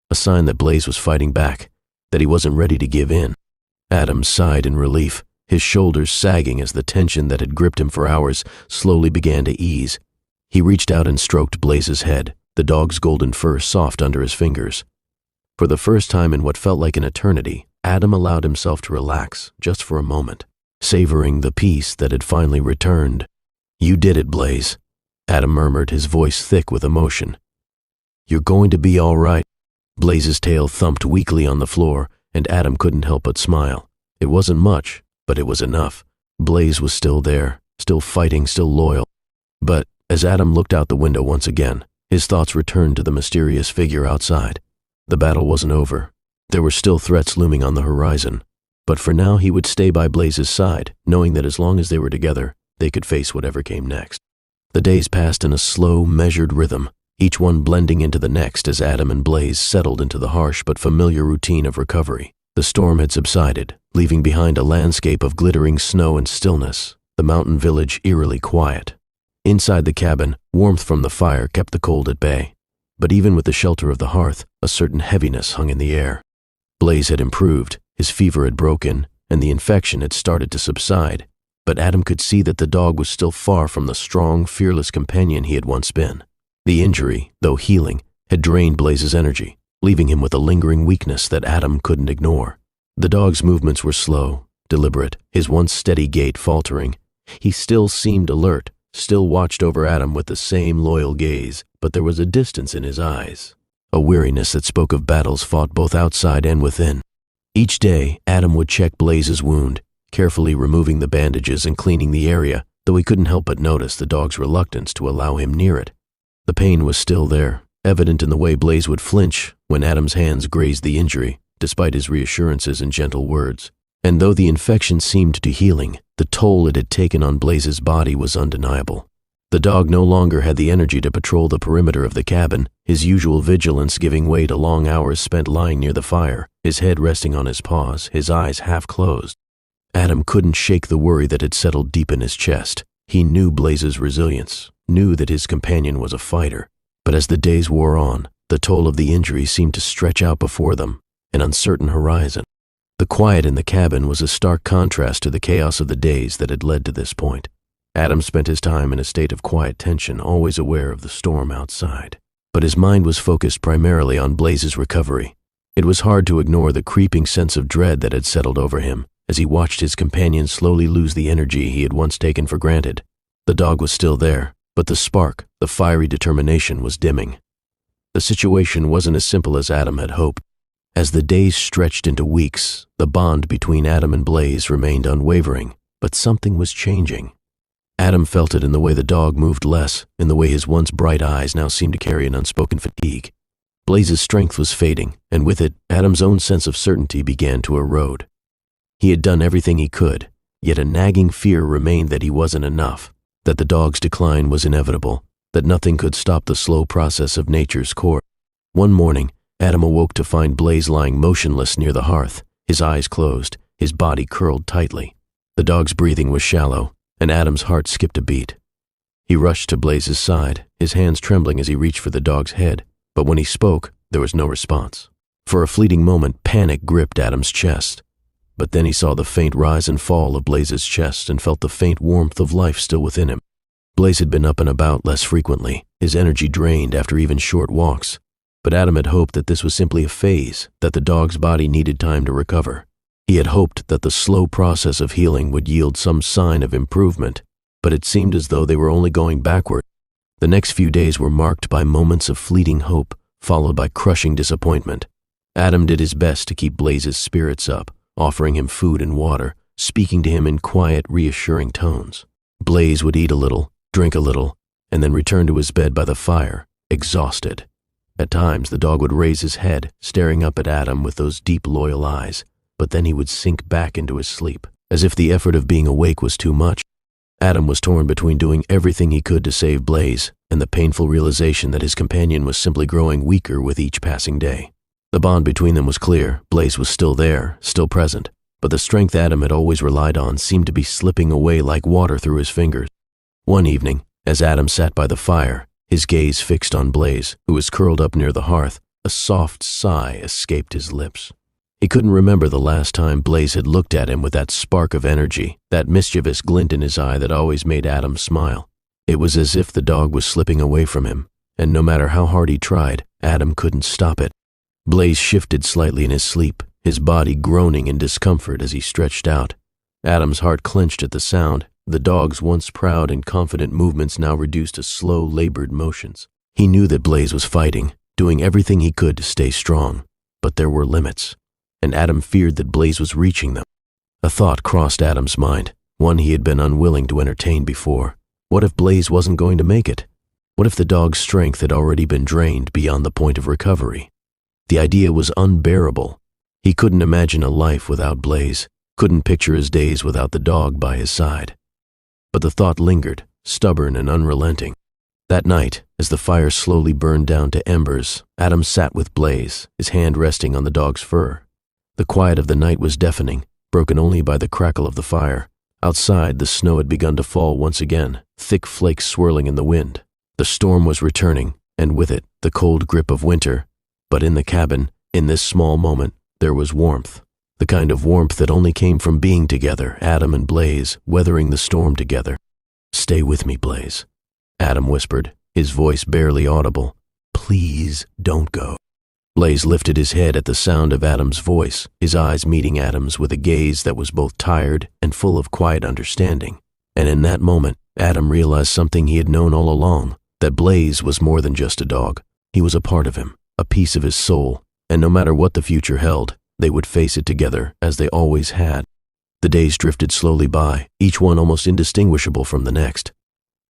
that Blaze was fighting back, that he wasn't ready to give in. Adam sighed in relief, his shoulders sagging as the tension that had gripped him for hours slowly began to ease. He reached out and stroked Blaze's head, the dog's golden fur soft under his fingers. For the first time in what felt like an eternity, Adam allowed himself to relax just for a moment, savoring the peace that had finally returned. "You did it, Blaze," Adam murmured, his voice thick with emotion. "You're going to be all right." Blaze's tail thumped weakly on the floor, and Adam couldn't help but smile. It wasn't much, but it was enough. Blaze was still there, still fighting, still loyal. But as Adam looked out the window once again, his thoughts returned to the mysterious figure outside. The battle wasn't over. There were still threats looming on the horizon. But for now he would stay by Blaze's side, knowing that as long as they were together, they could face whatever came next. The days passed in a slow, measured rhythm, each one blending into the next as Adam and Blaze settled into the harsh but familiar routine of recovery. The storm had subsided, leaving behind a landscape of glittering snow and stillness, the mountain village eerily quiet. Inside the cabin, warmth from the fire kept the cold at bay. But even with the shelter of the hearth, a certain heaviness hung in the air. Blaze had improved, his fever had broken, and the infection had started to subside, but Adam could see that the dog was still far from the strong, fearless companion he had once been. The injury, though healing, had drained Blaze's energy, leaving him with a lingering weakness that Adam couldn't ignore. The dog's movements were slow, deliberate, his once steady gait faltering. He still seemed alert, still watched over Adam with the same loyal gaze, but there was a distance in his eyes, a weariness that spoke of battles fought both outside and within. Each day, Adam would check Blaze's wound, carefully removing the bandages and cleaning the area, though he couldn't help but notice the dog's reluctance to allow him near it. The pain was still there, evident in the way Blaze would flinch when Adam's hands grazed the injury, despite his reassurances and gentle words. And though the infection seemed to healing, the toll it had taken on Blaze's body was undeniable. The dog no longer had the energy to patrol the perimeter of the cabin, his usual vigilance giving way to long hours spent lying near the fire, his head resting on his paws, his eyes half closed. Adam couldn't shake the worry that had settled deep in his chest. He knew Blaze's resilience, knew that his companion was a fighter. But as the days wore on, the toll of the injury seemed to stretch out before them, an uncertain horizon. The quiet in the cabin was a stark contrast to the chaos of the days that had led to this point. Adam spent his time in a state of quiet tension, always aware of the storm outside. But his mind was focused primarily on Blaze's recovery. It was hard to ignore the creeping sense of dread that had settled over him as he watched his companion slowly lose the energy he had once taken for granted. The dog was still there, but the spark, the fiery determination, was dimming. The situation wasn't as simple as Adam had hoped. As the days stretched into weeks, the bond between Adam and Blaze remained unwavering, but something was changing. Adam felt it in the way the dog moved less, in the way his once bright eyes now seemed to carry an unspoken fatigue. Blaze's strength was fading, and with it, Adam's own sense of certainty began to erode. He had done everything he could, yet a nagging fear remained that he wasn't enough, that the dog's decline was inevitable, that nothing could stop the slow process of nature's course. One morning, Adam awoke to find Blaze lying motionless near the hearth, his eyes closed, his body curled tightly. The dog's breathing was shallow, and Adam's heart skipped a beat. He rushed to Blaze's side, his hands trembling as he reached for the dog's head, but when he spoke, there was no response. For a fleeting moment, panic gripped Adam's chest. But then he saw the faint rise and fall of Blaze's chest and felt the faint warmth of life still within him. Blaze had been up and about less frequently, his energy drained after even short walks. But Adam had hoped that this was simply a phase, that the dog's body needed time to recover. He had hoped that the slow process of healing would yield some sign of improvement, but it seemed as though they were only going backward. The next few days were marked by moments of fleeting hope, followed by crushing disappointment. Adam did his best to keep Blaze's spirits up, offering him food and water, speaking to him in quiet, reassuring tones. Blaze would eat a little, drink a little, and then return to his bed by the fire, exhausted. At times, the dog would raise his head, staring up at Adam with those deep, loyal eyes, but then he would sink back into his sleep, as if the effort of being awake was too much. Adam was torn between doing everything he could to save Blaze and the painful realization that his companion was simply growing weaker with each passing day. The bond between them was clear. Blaze was still there, still present, but the strength Adam had always relied on seemed to be slipping away like water through his fingers. One evening, as Adam sat by the fire, his gaze fixed on Blaze, who was curled up near the hearth, a soft sigh escaped his lips. He couldn't remember the last time Blaze had looked at him with that spark of energy, that mischievous glint in his eye that always made Adam smile. It was as if the dog was slipping away from him, and no matter how hard he tried, Adam couldn't stop it. Blaze shifted slightly in his sleep, his body groaning in discomfort as he stretched out. Adam's heart clenched at the sound, the dog's once proud and confident movements now reduced to slow, labored motions. He knew that Blaze was fighting, doing everything he could to stay strong, but there were limits, and Adam feared that Blaze was reaching them. A thought crossed Adam's mind, one he had been unwilling to entertain before. What if Blaze wasn't going to make it? What if the dog's strength had already been drained beyond the point of recovery? The idea was unbearable. He couldn't imagine a life without Blaze, couldn't picture his days without the dog by his side. But the thought lingered, stubborn and unrelenting. That night, as the fire slowly burned down to embers, Adam sat with Blaze, his hand resting on the dog's fur. The quiet of the night was deafening, broken only by the crackle of the fire. Outside, the snow had begun to fall once again, thick flakes swirling in the wind. The storm was returning, and with it, the cold grip of winter. But in the cabin, in this small moment, there was warmth. The kind of warmth that only came from being together, Adam and Blaze, weathering the storm together. "Stay with me, Blaze," Adam whispered, his voice barely audible. "Please don't go." Blaze lifted his head at the sound of Adam's voice, his eyes meeting Adam's with a gaze that was both tired and full of quiet understanding. And in that moment, Adam realized something he had known all along, that Blaze was more than just a dog. He was a part of him, a piece of his soul, and no matter what the future held, they would face it together as they always had. The days drifted slowly by, each one almost indistinguishable from the next.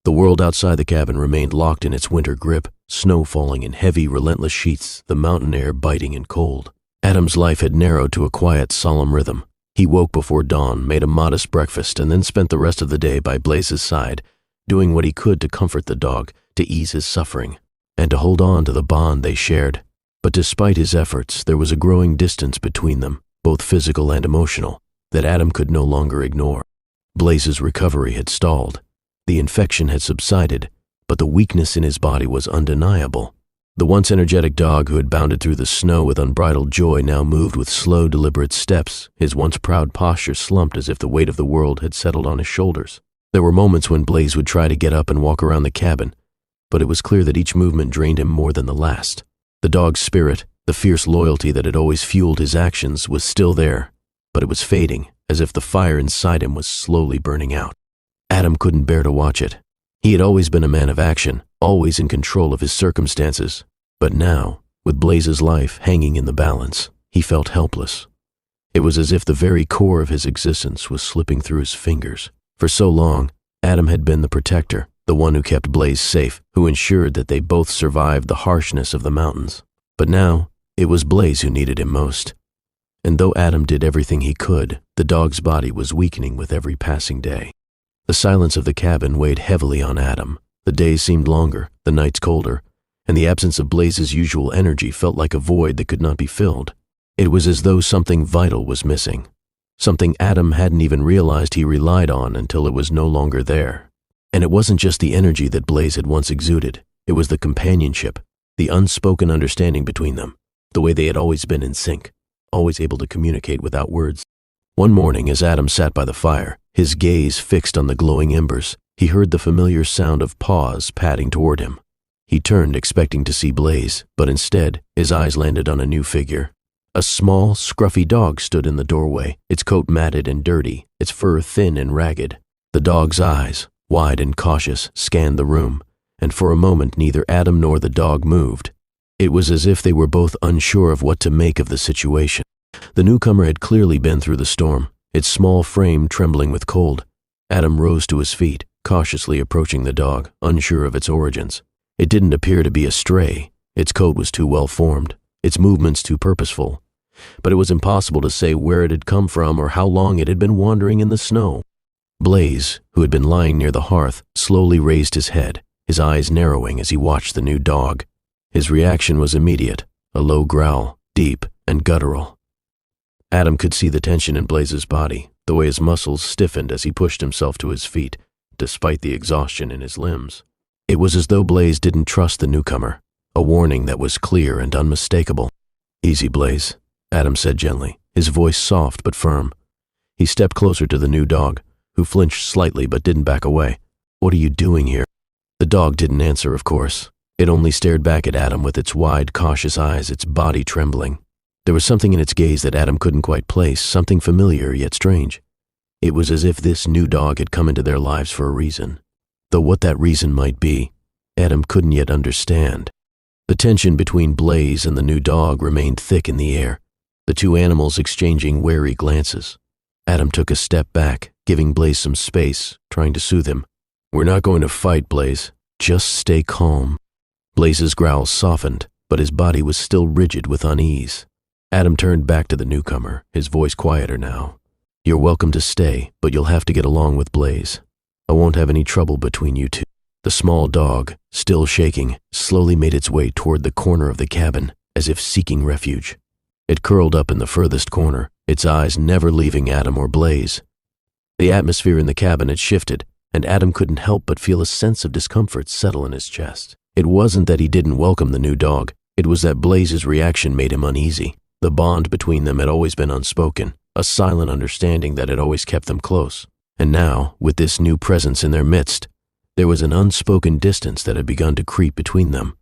The world outside the cabin remained locked in its winter grip, snow falling in heavy, relentless sheets, the mountain air biting and cold. Adam's life had narrowed to a quiet, solemn rhythm. He woke before dawn, made a modest breakfast, and then spent the rest of the day by Blaze's side, doing what he could to comfort the dog, to ease his suffering, and to hold on to the bond they shared. But despite his efforts, there was a growing distance between them, both physical and emotional, that Adam could no longer ignore. Blaze's recovery had stalled. The infection had subsided, but the weakness in his body was undeniable. The once energetic dog who had bounded through the snow with unbridled joy now moved with slow, deliberate steps, his once proud posture slumped as if the weight of the world had settled on his shoulders. There were moments when Blaze would try to get up and walk around the cabin, but it was clear that each movement drained him more than the last. The dog's spirit, the fierce loyalty that had always fueled his actions, was still there, but it was fading, as if the fire inside him was slowly burning out. Adam couldn't bear to watch it. He had always been a man of action, always in control of his circumstances, but now, with Blaze's life hanging in the balance, he felt helpless. It was as if the very core of his existence was slipping through his fingers. For so long, Adam had been the protector, the one who kept Blaze safe, who ensured that they both survived the harshness of the mountains. But now, it was Blaze who needed him most. And though Adam did everything he could, the dog's body was weakening with every passing day. The silence of the cabin weighed heavily on Adam. The days seemed longer, the nights colder, and the absence of Blaze's usual energy felt like a void that could not be filled. It was as though something vital was missing, something Adam hadn't even realized he relied on until it was no longer there. And it wasn't just the energy that Blaze had once exuded, it was the companionship, the unspoken understanding between them, the way they had always been in sync, always able to communicate without words. One morning, as Adam sat by the fire, his gaze fixed on the glowing embers, he heard the familiar sound of paws padding toward him. He turned, expecting to see Blaze, but instead, his eyes landed on a new figure. A small, scruffy dog stood in the doorway, its coat matted and dirty, its fur thin and ragged. The dog's eyes, wide and cautious, scanned the room, and for a moment neither Adam nor the dog moved. It was as if they were both unsure of what to make of the situation. The newcomer had clearly been through the storm, its small frame trembling with cold. Adam rose to his feet, cautiously approaching the dog, unsure of its origins. It didn't appear to be a stray. Its coat was too well formed, its movements too purposeful. But it was impossible to say where it had come from or how long it had been wandering in the snow. Blaze, who had been lying near the hearth, slowly raised his head, his eyes narrowing as he watched the new dog. His reaction was immediate, a low growl, deep and guttural. Adam could see the tension in Blaze's body, the way his muscles stiffened as he pushed himself to his feet, despite the exhaustion in his limbs. It was as though Blaze didn't trust the newcomer, a warning that was clear and unmistakable. "Easy, Blaze," Adam said gently, his voice soft but firm. He stepped closer to the new dog, who flinched slightly but didn't back away. "What are you doing here?" The dog didn't answer, of course. It only stared back at Adam with its wide, cautious eyes, its body trembling. There was something in its gaze that Adam couldn't quite place, something familiar yet strange. It was as if this new dog had come into their lives for a reason. Though what that reason might be, Adam couldn't yet understand. The tension between Blaze and the new dog remained thick in the air, the two animals exchanging wary glances. Adam took a step back, giving Blaze some space, trying to soothe him. "We're not going to fight, Blaze. Just stay calm." Blaze's growl softened, but his body was still rigid with unease. Adam turned back to the newcomer, his voice quieter now. "You're welcome to stay, but you'll have to get along with Blaze. I won't have any trouble between you two." The small dog, still shaking, slowly made its way toward the corner of the cabin, as if seeking refuge. It curled up in the furthest corner, its eyes never leaving Adam or Blaze. The atmosphere in the cabin had shifted, and Adam couldn't help but feel a sense of discomfort settle in his chest. It wasn't that he didn't welcome the new dog, it was that Blaze's reaction made him uneasy. The bond between them had always been unspoken, a silent understanding that had always kept them close. And now, with this new presence in their midst, there was an unspoken distance that had begun to creep between them.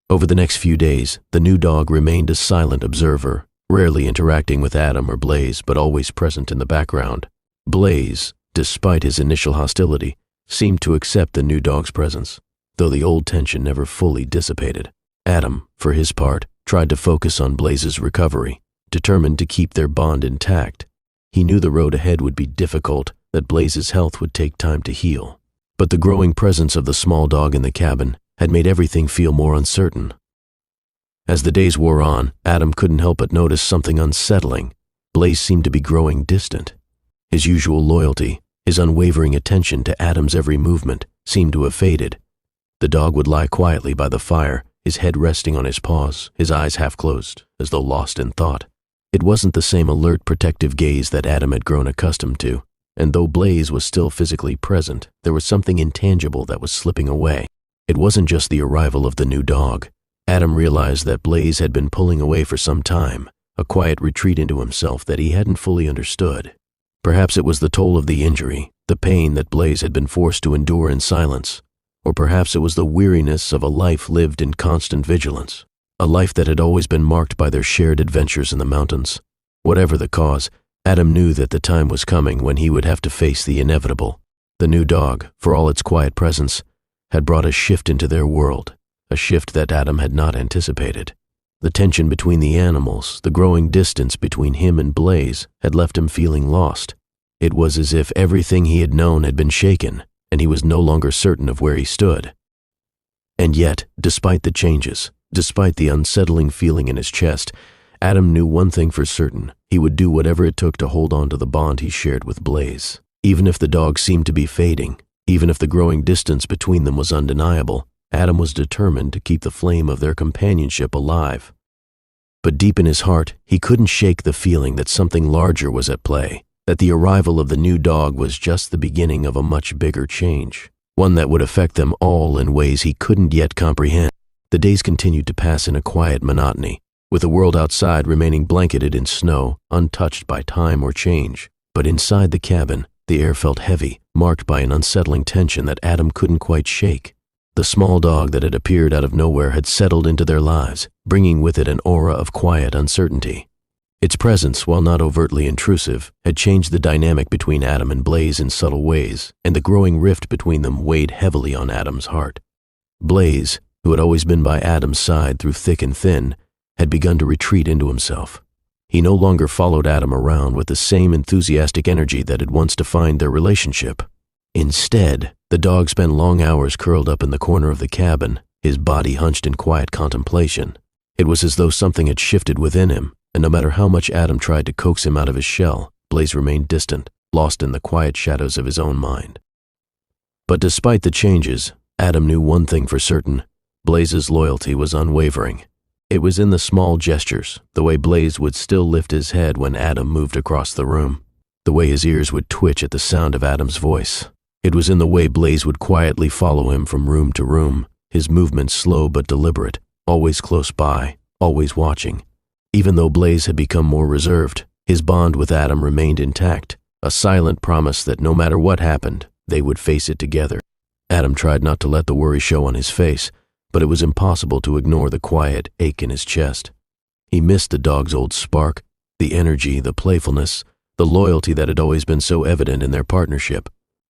Over the next few days, the new dog remained a silent observer, rarely interacting with Adam or Blaze, but always present in the background. Blaze, despite his initial hostility, seemed to accept the new dog's presence, though the old tension never fully dissipated. Adam, for his part, tried to focus on Blaze's recovery, determined to keep their bond intact. He knew the road ahead would be difficult, that Blaze's health would take time to heal. But the growing presence of the small dog in the cabin had made everything feel more uncertain. As the days wore on, Adam couldn't help but notice something unsettling. Blaze seemed to be growing distant. His usual loyalty, his unwavering attention to Adam's every movement, seemed to have faded. The dog would lie quietly by the fire, his head resting on his paws, his eyes half closed, as though lost in thought. It wasn't the same alert, protective gaze that Adam had grown accustomed to, and though Blaze was still physically present, there was something intangible that was slipping away. It wasn't just the arrival of the new dog. Adam realized that Blaze had been pulling away for some time, a quiet retreat into himself that he hadn't fully understood. Perhaps it was the toll of the injury, the pain that Blaze had been forced to endure in silence, or perhaps it was the weariness of a life lived in constant vigilance, a life that had always been marked by their shared adventures in the mountains. Whatever the cause, Adam knew that the time was coming when he would have to face the inevitable. The new dog, for all its quiet presence, had brought a shift into their world, a shift that Adam had not anticipated. The tension between the animals, the growing distance between him and Blaze, had left him feeling lost. It was as if everything he had known had been shaken, and he was no longer certain of where he stood. And yet, despite the changes, despite the unsettling feeling in his chest, Adam knew one thing for certain: he would do whatever it took to hold on to the bond he shared with Blaze. Even if the dog seemed to be fading, even if the growing distance between them was undeniable, Adam was determined to keep the flame of their companionship alive. But deep in his heart, he couldn't shake the feeling that something larger was at play, that the arrival of the new dog was just the beginning of a much bigger change, one that would affect them all in ways he couldn't yet comprehend. The days continued to pass in a quiet monotony, with the world outside remaining blanketed in snow, untouched by time or change. But inside the cabin, the air felt heavy, marked by an unsettling tension that Adam couldn't quite shake. The small dog that had appeared out of nowhere had settled into their lives, bringing with it an aura of quiet uncertainty. Its presence, while not overtly intrusive, had changed the dynamic between Adam and Blaze in subtle ways, and the growing rift between them weighed heavily on Adam's heart. Blaze, who had always been by Adam's side through thick and thin, had begun to retreat into himself. He no longer followed Adam around with the same enthusiastic energy that had once defined their relationship. Instead, the dog spent long hours curled up in the corner of the cabin, his body hunched in quiet contemplation. It was as though something had shifted within him, and no matter how much Adam tried to coax him out of his shell, Blaze remained distant, lost in the quiet shadows of his own mind. But despite the changes, Adam knew one thing for certain: Blaze's loyalty was unwavering. It was in the small gestures, the way Blaze would still lift his head when Adam moved across the room, the way his ears would twitch at the sound of Adam's voice. It was in the way Blaze would quietly follow him from room to room, his movements slow but deliberate, always close by, always watching. Even though Blaze had become more reserved, his bond with Adam remained intact, a silent promise that no matter what happened, they would face it together. Adam tried not to let the worry show on his face, but it was impossible to ignore the quiet ache in his chest. He missed the dog's old spark, the energy, the playfulness, the loyalty that had always been so evident in their partnership.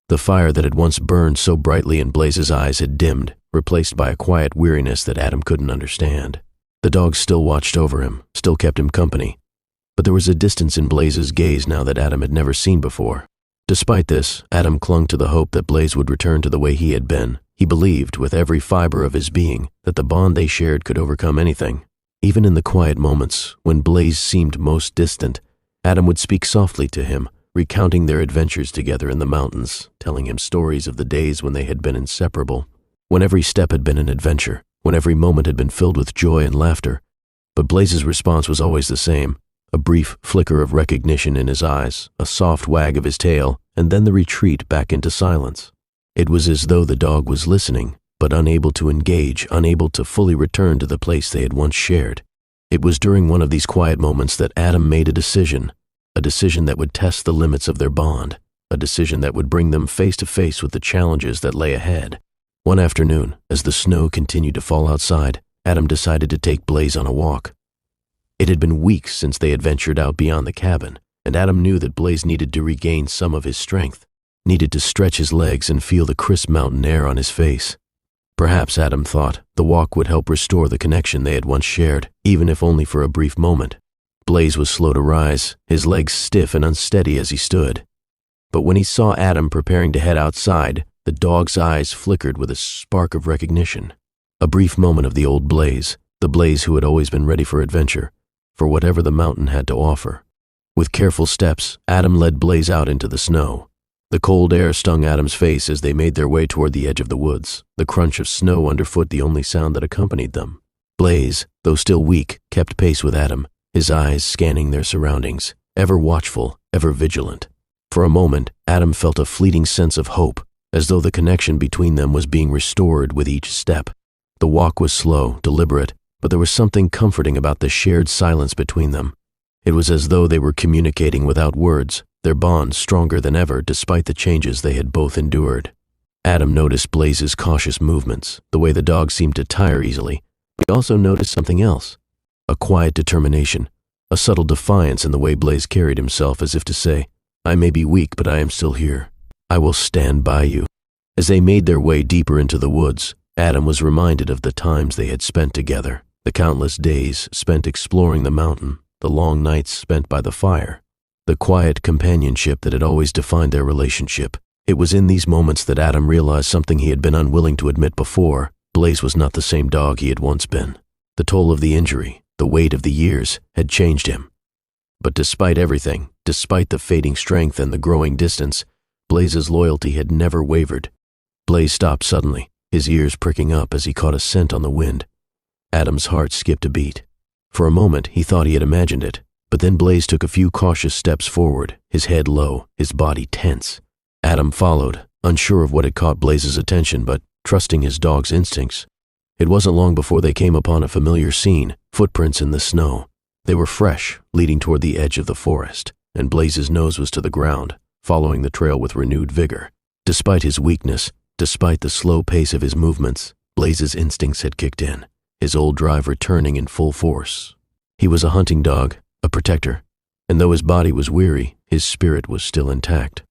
The fire that had once burned so brightly in Blaze's eyes had dimmed, replaced by a quiet weariness that Adam couldn't understand. The dog still watched over him, still kept him company, but there was a distance in Blaze's gaze now that Adam had never seen before. Despite this, Adam clung to the hope that Blaze would return to the way he had been. He believed, with every fiber of his being, that the bond they shared could overcome anything. Even in the quiet moments, when Blaze seemed most distant, Adam would speak softly to him, recounting their adventures together in the mountains, telling him stories of the days when they had been inseparable, when every step had been an adventure, when every moment had been filled with joy and laughter. But Blaze's response was always the same: a brief flicker of recognition in his eyes, a soft wag of his tail, and then the retreat back into silence. It was as though the dog was listening, but unable to engage, unable to fully return to the place they had once shared. It was during one of these quiet moments that Adam made a decision that would test the limits of their bond, a decision that would bring them face to face with the challenges that lay ahead. One afternoon, as the snow continued to fall outside, Adam decided to take Blaze on a walk. It had been weeks since they had ventured out beyond the cabin, and Adam knew that Blaze needed to regain some of his strength, needed to stretch his legs and feel the crisp mountain air on his face. Perhaps, Adam thought, the walk would help restore the connection they had once shared, even if only for a brief moment. Blaze was slow to rise, his legs stiff and unsteady as he stood. But when he saw Adam preparing to head outside, the dog's eyes flickered with a spark of recognition. A brief moment of the old Blaze, the Blaze who had always been ready for adventure, for whatever the mountain had to offer. With careful steps, Adam led Blaze out into the snow. The cold air stung Adam's face as they made their way toward the edge of the woods, the crunch of snow underfoot the only sound that accompanied them. Blaze, though still weak, kept pace with Adam, his eyes scanning their surroundings, ever watchful, ever vigilant. For a moment, Adam felt a fleeting sense of hope, as though the connection between them was being restored with each step. The walk was slow, deliberate, but there was something comforting about the shared silence between them. It was as though they were communicating without words, their bond stronger than ever despite the changes they had both endured. Adam noticed Blaze's cautious movements, the way the dog seemed to tire easily, but he also noticed something else: a quiet determination, a subtle defiance in the way Blaze carried himself, as if to say, "I may be weak, but I am still here. I will stand by you." As they made their way deeper into the woods, Adam was reminded of the times they had spent together, the countless days spent exploring the mountain, the long nights spent by the fire, the quiet companionship that had always defined their relationship. It was in these moments that Adam realized something he had been unwilling to admit before: Blaze was not the same dog he had once been. The toll of the injury, the weight of the years, had changed him. But despite everything, despite the fading strength and the growing distance, Blaze's loyalty had never wavered. Blaze stopped suddenly, his ears pricking up as he caught a scent on the wind. Adam's heart skipped a beat. For a moment, he thought he had imagined it, but then Blaze took a few cautious steps forward, his head low, his body tense. Adam followed, unsure of what had caught Blaze's attention, but trusting his dog's instincts. It wasn't long before they came upon a familiar scene: footprints in the snow. They were fresh, leading toward the edge of the forest, and Blaze's nose was to the ground, following the trail with renewed vigor. Despite his weakness, despite the slow pace of his movements, Blaze's instincts had kicked in, his old drive returning in full force. He was a hunting dog, a protector, and though his body was weary, his spirit was still intact.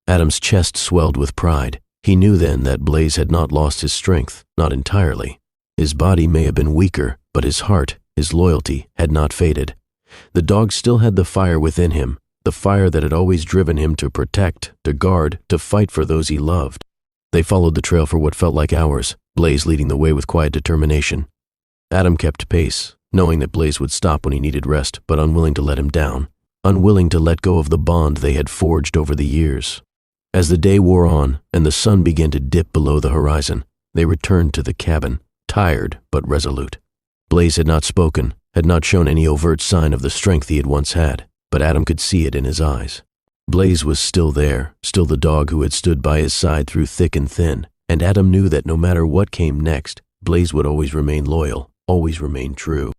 Adam's chest swelled with pride. He knew then that Blaze had not lost his strength, not entirely. His body may have been weaker, but his heart, his loyalty, had not faded. The dog still had the fire within him, the fire that had always driven him to protect, to guard, to fight for those he loved. They followed the trail for what felt like hours, Blaze leading the way with quiet determination. Adam kept pace, knowing that Blaze would stop when he needed rest, but unwilling to let him down. unwilling to let go of the bond they had forged over the years. As the day wore on and the sun began to dip below the horizon, they returned to the cabin, tired but resolute. Blaze had not spoken, had not shown any overt sign of the strength he had once had, but Adam could see it in his eyes. Blaze was still there, still the dog who had stood by his side through thick and thin, and Adam knew that no matter what came next, Blaze would always remain loyal, always remain true.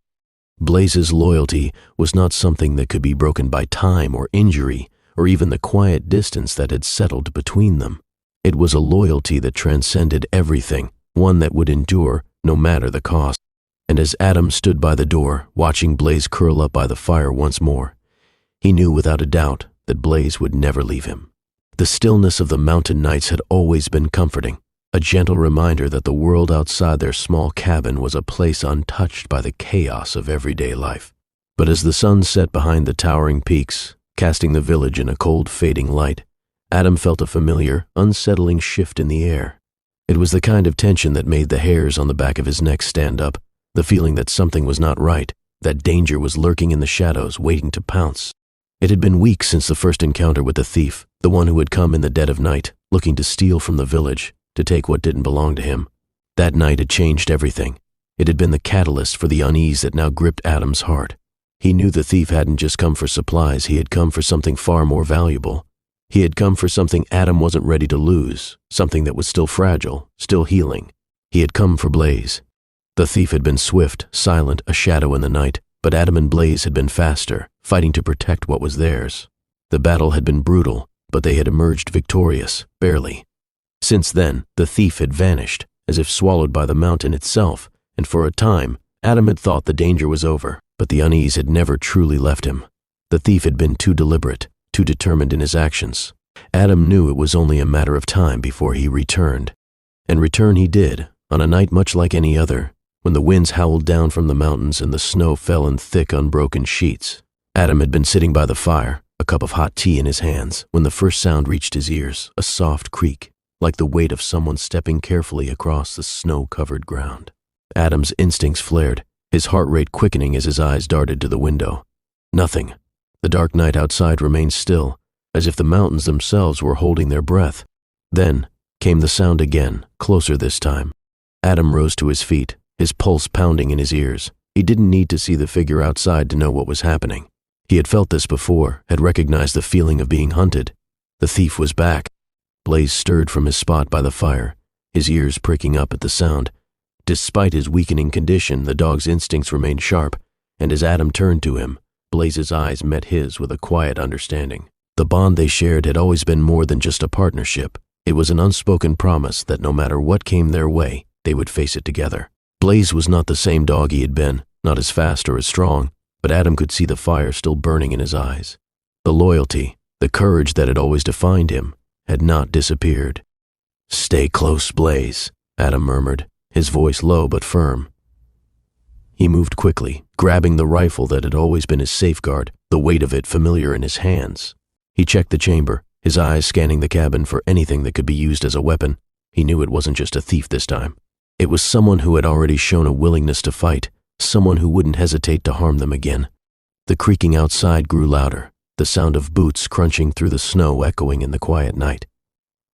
Blaze's loyalty was not something that could be broken by time or injury, or even the quiet distance that had settled between them. It was a loyalty that transcended everything, one that would endure no matter the cost. And as Adam stood by the door, watching Blaze curl up by the fire once more, he knew without a doubt that Blaze would never leave him. The stillness of the mountain nights had always been comforting, a gentle reminder that the world outside their small cabin was a place untouched by the chaos of everyday life. But as the sun set behind the towering peaks, casting the village in a cold, fading light, Adam felt a familiar, unsettling shift in the air. It was the kind of tension that made the hairs on the back of his neck stand up, the feeling that something was not right, that danger was lurking in the shadows, waiting to pounce. It had been weeks since the first encounter with the thief, the one who had come in the dead of night, looking to steal from the village, to take what didn't belong to him. That night had changed everything. It had been the catalyst for the unease that now gripped Adam's heart. He knew the thief hadn't just come for supplies, he had come for something far more valuable. He had come for something Adam wasn't ready to lose, something that was still fragile, still healing. He had come for Blaze. The thief had been swift, silent, a shadow in the night, but Adam and Blaze had been faster, fighting to protect what was theirs. The battle had been brutal, but they had emerged victorious, barely. Since then, the thief had vanished, as if swallowed by the mountain itself, and for a time, Adam had thought the danger was over, but the unease had never truly left him. The thief had been too deliberate, too determined in his actions. Adam knew it was only a matter of time before he returned. And return he did, on a night much like any other, when the winds howled down from the mountains and the snow fell in thick, unbroken sheets. Adam had been sitting by the fire, a cup of hot tea in his hands, when the first sound reached his ears, a soft creak, like the weight of someone stepping carefully across the snow-covered ground. Adam's instincts flared, his heart rate quickening as his eyes darted to the window. Nothing. The dark night outside remained still, as if the mountains themselves were holding their breath. Then came the sound again, closer this time. Adam rose to his feet, his pulse pounding in his ears. He didn't need to see the figure outside to know what was happening. He had felt this before, had recognized the feeling of being hunted. The thief was back. Blaze stirred from his spot by the fire, his ears pricking up at the sound. Despite his weakening condition, the dog's instincts remained sharp, and as Adam turned to him, Blaze's eyes met his with a quiet understanding. The bond they shared had always been more than just a partnership. It was an unspoken promise that no matter what came their way, they would face it together. Blaze was not the same dog he had been, not as fast or as strong, but Adam could see the fire still burning in his eyes. The loyalty, the courage that had always defined him, had not disappeared. "Stay close, Blaze," Adam murmured, his voice low but firm. He moved quickly, grabbing the rifle that had always been his safeguard, the weight of it familiar in his hands. He checked the chamber, his eyes scanning the cabin for anything that could be used as a weapon. He knew it wasn't just a thief this time. It was someone who had already shown a willingness to fight, someone who wouldn't hesitate to harm them again. The creaking outside grew louder, the sound of boots crunching through the snow echoing in the quiet night.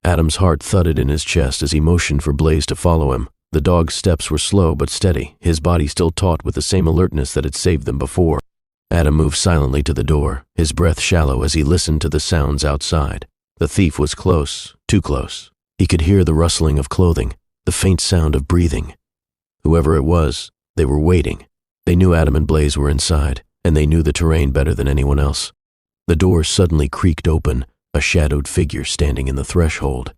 Adam's heart thudded in his chest as he motioned for Blaze to follow him. The dog's steps were slow but steady, his body still taut with the same alertness that had saved them before. Adam moved silently to the door, his breath shallow as he listened to the sounds outside. The thief was close, too close. He could hear the rustling of clothing, the faint sound of breathing. Whoever it was, they were waiting. They knew Adam and Blaze were inside, and they knew the terrain better than anyone else. The door suddenly creaked open, a shadowed figure standing in the threshold.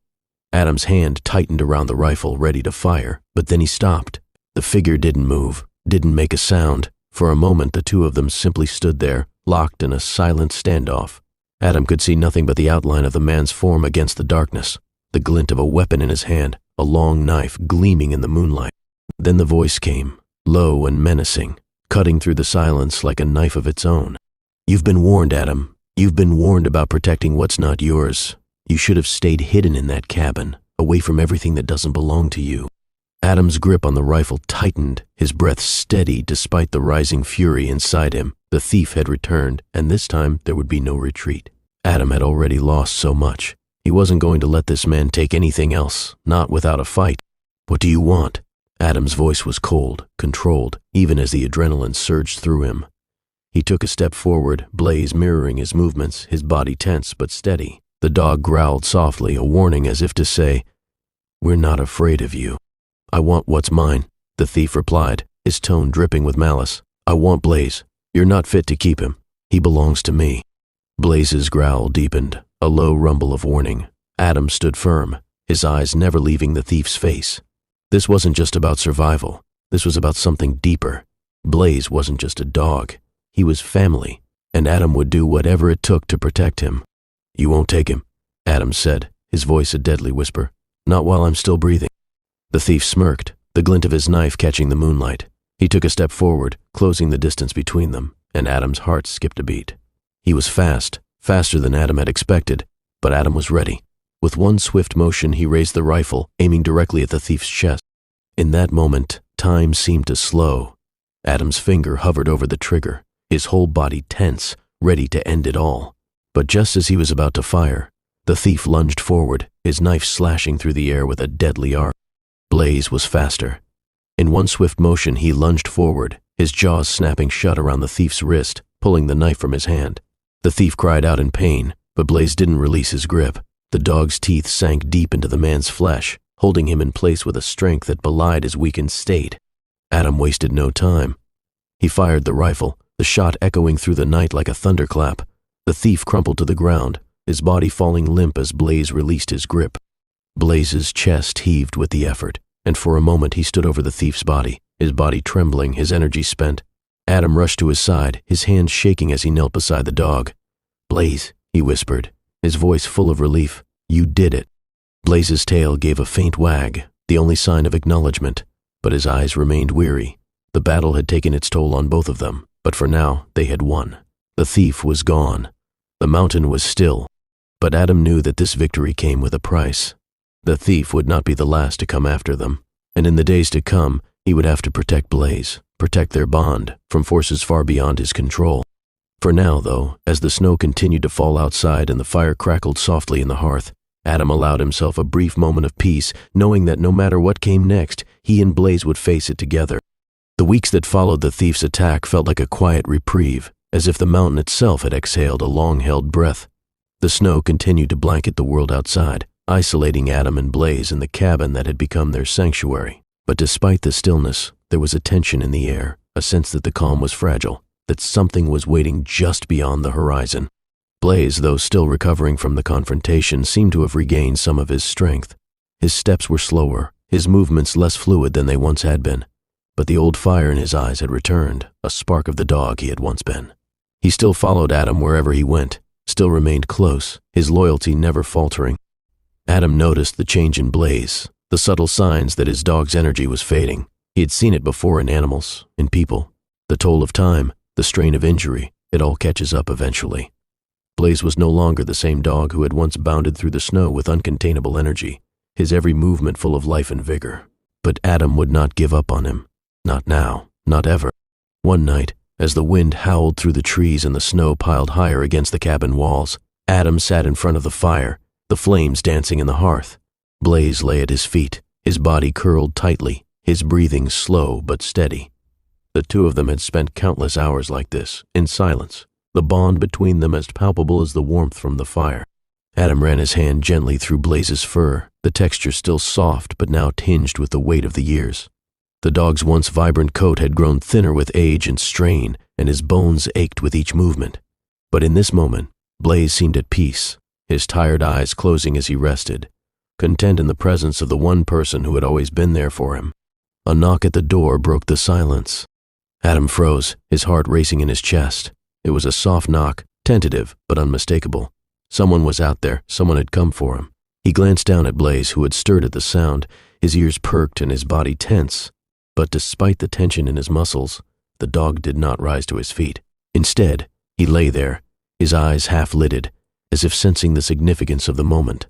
Adam's hand tightened around the rifle, ready to fire, but then he stopped. The figure didn't move, didn't make a sound. For a moment, the two of them simply stood there, locked in a silent standoff. Adam could see nothing but the outline of the man's form against the darkness, the glint of a weapon in his hand, a long knife gleaming in the moonlight. Then the voice came, low and menacing, cutting through the silence like a knife of its own. "You've been warned, Adam. You've been warned about protecting what's not yours. You should have stayed hidden in that cabin, away from everything that doesn't belong to you." Adam's grip on the rifle tightened, his breath steady despite the rising fury inside him. The thief had returned, and this time there would be no retreat. Adam had already lost so much. He wasn't going to let this man take anything else, not without a fight. "What do you want?" Adam's voice was cold, controlled, even as the adrenaline surged through him. He took a step forward, Blaze mirroring his movements, his body tense but steady. The dog growled softly, a warning as if to say, "We're not afraid of you." "I want what's mine," the thief replied, his tone dripping with malice. "I want Blaze. You're not fit to keep him. He belongs to me." Blaze's growl deepened, a low rumble of warning. Adam stood firm, his eyes never leaving the thief's face. This wasn't just about survival. This was about something deeper. Blaze wasn't just a dog. He was family, and Adam would do whatever it took to protect him. "You won't take him," Adam said, his voice a deadly whisper. "Not while I'm still breathing." The thief smirked, the glint of his knife catching the moonlight. He took a step forward, closing the distance between them, and Adam's heart skipped a beat. He was fast, faster than Adam had expected, but Adam was ready. With one swift motion, he raised the rifle, aiming directly at the thief's chest. In that moment, time seemed to slow. Adam's finger hovered over the trigger, his whole body tense, ready to end it all. But just as he was about to fire, the thief lunged forward, his knife slashing through the air with a deadly arc. Blaze was faster. In one swift motion, he lunged forward, his jaws snapping shut around the thief's wrist, pulling the knife from his hand. The thief cried out in pain, but Blaze didn't release his grip. The dog's teeth sank deep into the man's flesh, holding him in place with a strength that belied his weakened state. Adam wasted no time. He fired the rifle, the shot echoing through the night like a thunderclap. The thief crumpled to the ground, his body falling limp as Blaze released his grip. Blaze's chest heaved with the effort, and for a moment he stood over the thief's body, his body trembling, his energy spent. Adam rushed to his side, his hands shaking as he knelt beside the dog. "Blaze," he whispered, his voice full of relief. "You did it." Blaze's tail gave a faint wag, the only sign of acknowledgement, but his eyes remained weary. The battle had taken its toll on both of them, but for now they had won. The thief was gone. The mountain was still, but Adam knew that this victory came with a price. The thief would not be the last to come after them, and in the days to come, he would have to protect Blaze, protect their bond from forces far beyond his control. For now, though, as the snow continued to fall outside and the fire crackled softly in the hearth, Adam allowed himself a brief moment of peace, knowing that no matter what came next, he and Blaze would face it together. The weeks that followed the thief's attack felt like a quiet reprieve, as if the mountain itself had exhaled a long-held breath. The snow continued to blanket the world outside, isolating Adam and Blaze in the cabin that had become their sanctuary. But despite the stillness, there was a tension in the air, a sense that the calm was fragile, that something was waiting just beyond the horizon. Blaze, though still recovering from the confrontation, seemed to have regained some of his strength. His steps were slower, his movements less fluid than they once had been. But the old fire in his eyes had returned, a spark of the dog he had once been. He still followed Adam wherever he went, still remained close, his loyalty never faltering. Adam noticed the change in Blaze, the subtle signs that his dog's energy was fading. He had seen it before in animals, in people. The toll of time, the strain of injury, it all catches up eventually. Blaze was no longer the same dog who had once bounded through the snow with uncontainable energy, his every movement full of life and vigor. But Adam would not give up on him. Not now, not ever. One night, as the wind howled through the trees and the snow piled higher against the cabin walls, Adam sat in front of the fire, the flames dancing in the hearth. Blaze lay at his feet, his body curled tightly, his breathing slow but steady. The two of them had spent countless hours like this, in silence, the bond between them as palpable as the warmth from the fire. Adam ran his hand gently through Blaze's fur, the texture still soft but now tinged with the weight of the years. The dog's once vibrant coat had grown thinner with age and strain, and his bones ached with each movement. But in this moment, Blaze seemed at peace, his tired eyes closing as he rested, content in the presence of the one person who had always been there for him. A knock at the door broke the silence. Adam froze, his heart racing in his chest. It was a soft knock, tentative but unmistakable. Someone was out there, someone had come for him. He glanced down at Blaze, who had stirred at the sound, his ears perked and his body tense. But despite the tension in his muscles, the dog did not rise to his feet. Instead, he lay there, his eyes half-lidded, as if sensing the significance of the moment.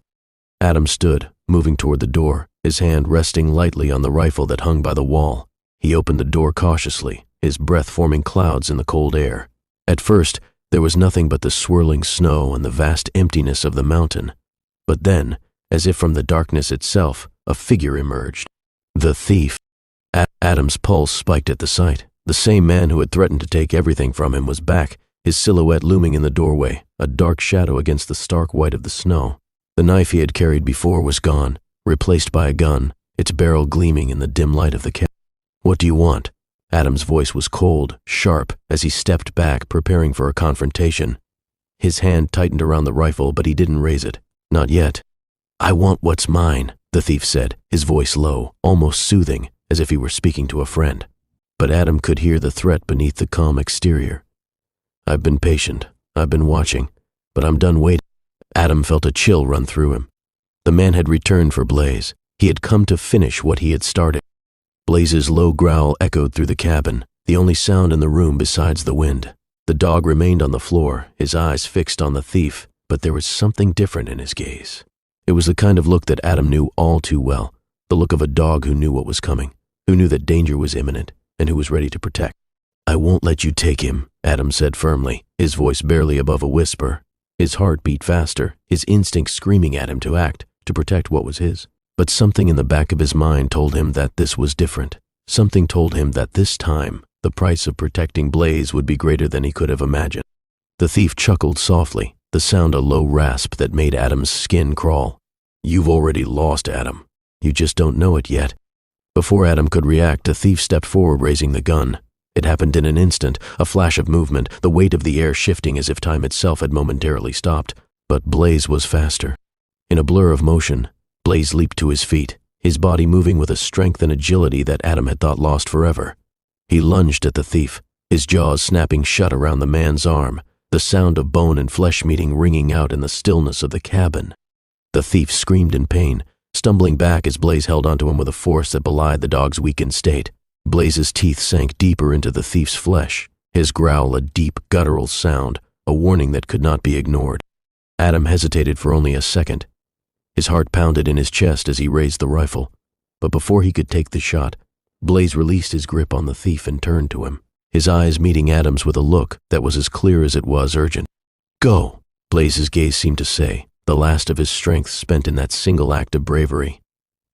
Adam stood, moving toward the door, his hand resting lightly on the rifle that hung by the wall. He opened the door cautiously, his breath forming clouds in the cold air. At first, there was nothing but the swirling snow and the vast emptiness of the mountain. But then, as if from the darkness itself, a figure emerged. The thief. Adam's pulse spiked at the sight. The same man who had threatened to take everything from him was back, his silhouette looming in the doorway, a dark shadow against the stark white of the snow. The knife he had carried before was gone, replaced by a gun, its barrel gleaming in the dim light of the cabin. "What do you want?" Adam's voice was cold, sharp, as he stepped back, preparing for a confrontation. His hand tightened around the rifle, but he didn't raise it. Not yet. "I want what's mine," the thief said, his voice low, almost soothing, as if he were speaking to a friend. But Adam could hear the threat beneath the calm exterior. "I've been patient. I've been watching. But I'm done waiting." Adam felt a chill run through him. The man had returned for Blaze. He had come to finish what he had started. Blaze's low growl echoed through the cabin, the only sound in the room besides the wind. The dog remained on the floor, his eyes fixed on the thief, but there was something different in his gaze. It was the kind of look that Adam knew all too well, the look of a dog who knew what was coming, who knew that danger was imminent, and who was ready to protect. "I won't let you take him," Adam said firmly, his voice barely above a whisper. His heart beat faster, his instinct screaming at him to act, to protect what was his. But something in the back of his mind told him that this was different. Something told him that this time, the price of protecting Blaze would be greater than he could have imagined. The thief chuckled softly, the sound a low rasp that made Adam's skin crawl. "You've already lost, Adam. You just don't know it yet." Before Adam could react, the thief stepped forward, raising the gun. It happened in an instant, a flash of movement, the weight of the air shifting as if time itself had momentarily stopped. But Blaze was faster. In a blur of motion, Blaze leaped to his feet, his body moving with a strength and agility that Adam had thought lost forever. He lunged at the thief, his jaws snapping shut around the man's arm, the sound of bone and flesh meeting ringing out in the stillness of the cabin. The thief screamed in pain, stumbling back as Blaze held onto him with a force that belied the dog's weakened state. Blaze's teeth sank deeper into the thief's flesh, his growl a deep, guttural sound, a warning that could not be ignored. Adam hesitated for only a second. His heart pounded in his chest as he raised the rifle. But before he could take the shot, Blaze released his grip on the thief and turned to him, his eyes meeting Adam's with a look that was as clear as it was urgent. "Go," Blaze's gaze seemed to say, the last of his strength spent in that single act of bravery.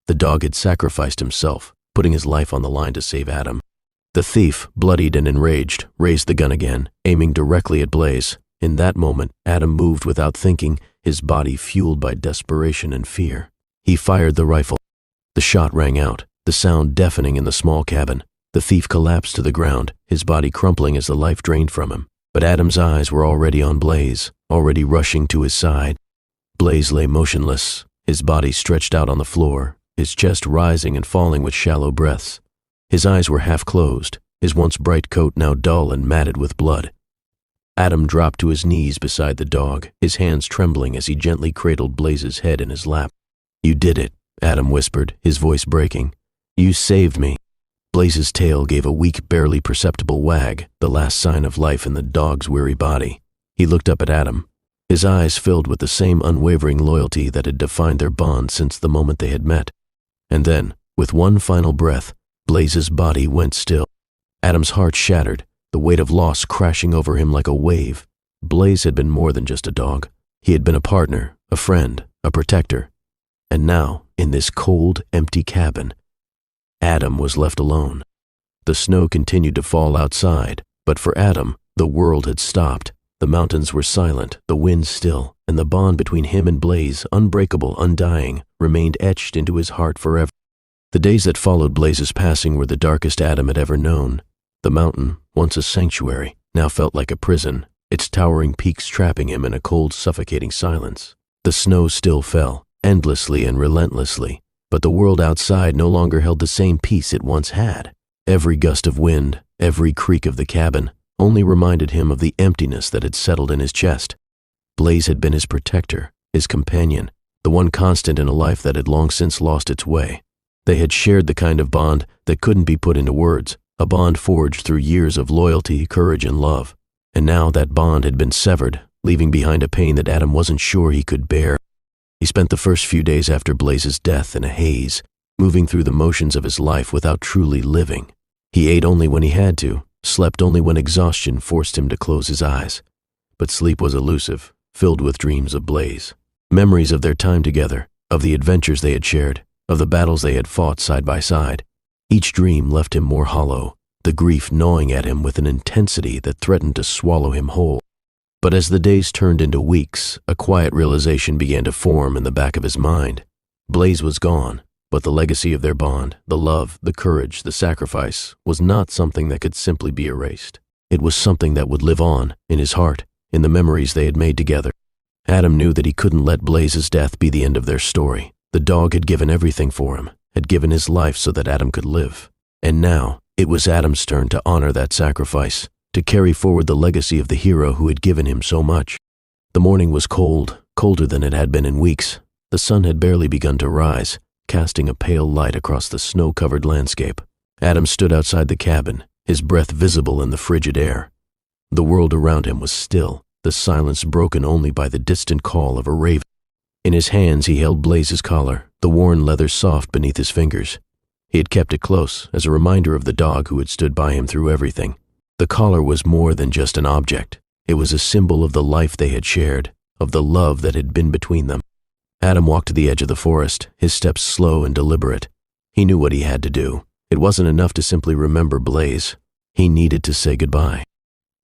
The dog had sacrificed himself, putting his life on the line to save Adam. The thief, bloodied and enraged, raised the gun again, aiming directly at Blaze. In that moment, Adam moved without thinking, his body fueled by desperation and fear. He fired the rifle. The shot rang out, the sound deafening in the small cabin. The thief collapsed to the ground, his body crumpling as the life drained from him. But Adam's eyes were already on Blaze, already rushing to his side. Blaze lay motionless, his body stretched out on the floor, his chest rising and falling with shallow breaths. His eyes were half closed, his once bright coat now dull and matted with blood. Adam dropped to his knees beside the dog, his hands trembling as he gently cradled Blaze's head in his lap. "You did it," Adam whispered, his voice breaking. "You saved me." Blaze's tail gave a weak, barely perceptible wag, the last sign of life in the dog's weary body. He looked up at Adam, his eyes filled with the same unwavering loyalty that had defined their bond since the moment they had met. And then, with one final breath, Blaze's body went still. Adam's heart shattered, the weight of loss crashing over him like a wave. Blaze had been more than just a dog. He had been a partner, a friend, a protector. And now, in this cold, empty cabin, Adam was left alone. The snow continued to fall outside, but for Adam, the world had stopped. The mountains were silent, the wind still, and the bond between him and Blaze, unbreakable, undying, remained etched into his heart forever. The days that followed Blaze's passing were the darkest Adam had ever known. The mountain, once a sanctuary, now felt like a prison, its towering peaks trapping him in a cold, suffocating silence. The snow still fell, endlessly and relentlessly, but the world outside no longer held the same peace it once had. Every gust of wind, every creak of the cabin, only reminded him of the emptiness that had settled in his chest. Blaze had been his protector, his companion, the one constant in a life that had long since lost its way. They had shared the kind of bond that couldn't be put into words, a bond forged through years of loyalty, courage, and love. And now that bond had been severed, leaving behind a pain that Adam wasn't sure he could bear. He spent the first few days after Blaze's death in a haze, moving through the motions of his life without truly living. He ate only when he had to, slept only when exhaustion forced him to close his eyes. But sleep was elusive, filled with dreams of Blaze. Memories of their time together, of the adventures they had shared, of the battles they had fought side by side. Each dream left him more hollow, the grief gnawing at him with an intensity that threatened to swallow him whole. But as the days turned into weeks, a quiet realization began to form in the back of his mind. Blaze was gone, but the legacy of their bond, the love, the courage, the sacrifice, was not something that could simply be erased. It was something that would live on, in his heart, in the memories they had made together. Adam knew that he couldn't let Blaze's death be the end of their story. The dog had given everything for him, had given his life so that Adam could live. And now, it was Adam's turn to honor that sacrifice, to carry forward the legacy of the hero who had given him so much. The morning was cold, colder than it had been in weeks. The sun had barely begun to rise, casting a pale light across the snow-covered landscape. Adam stood outside the cabin, his breath visible in the frigid air. The world around him was still, the silence broken only by the distant call of a raven. In his hands he held Blaze's collar, the worn leather soft beneath his fingers. He had kept it close, as a reminder of the dog who had stood by him through everything. The collar was more than just an object. It was a symbol of the life they had shared, of the love that had been between them. Adam walked to the edge of the forest, his steps slow and deliberate. He knew what he had to do. It wasn't enough to simply remember Blaze. He needed to say goodbye.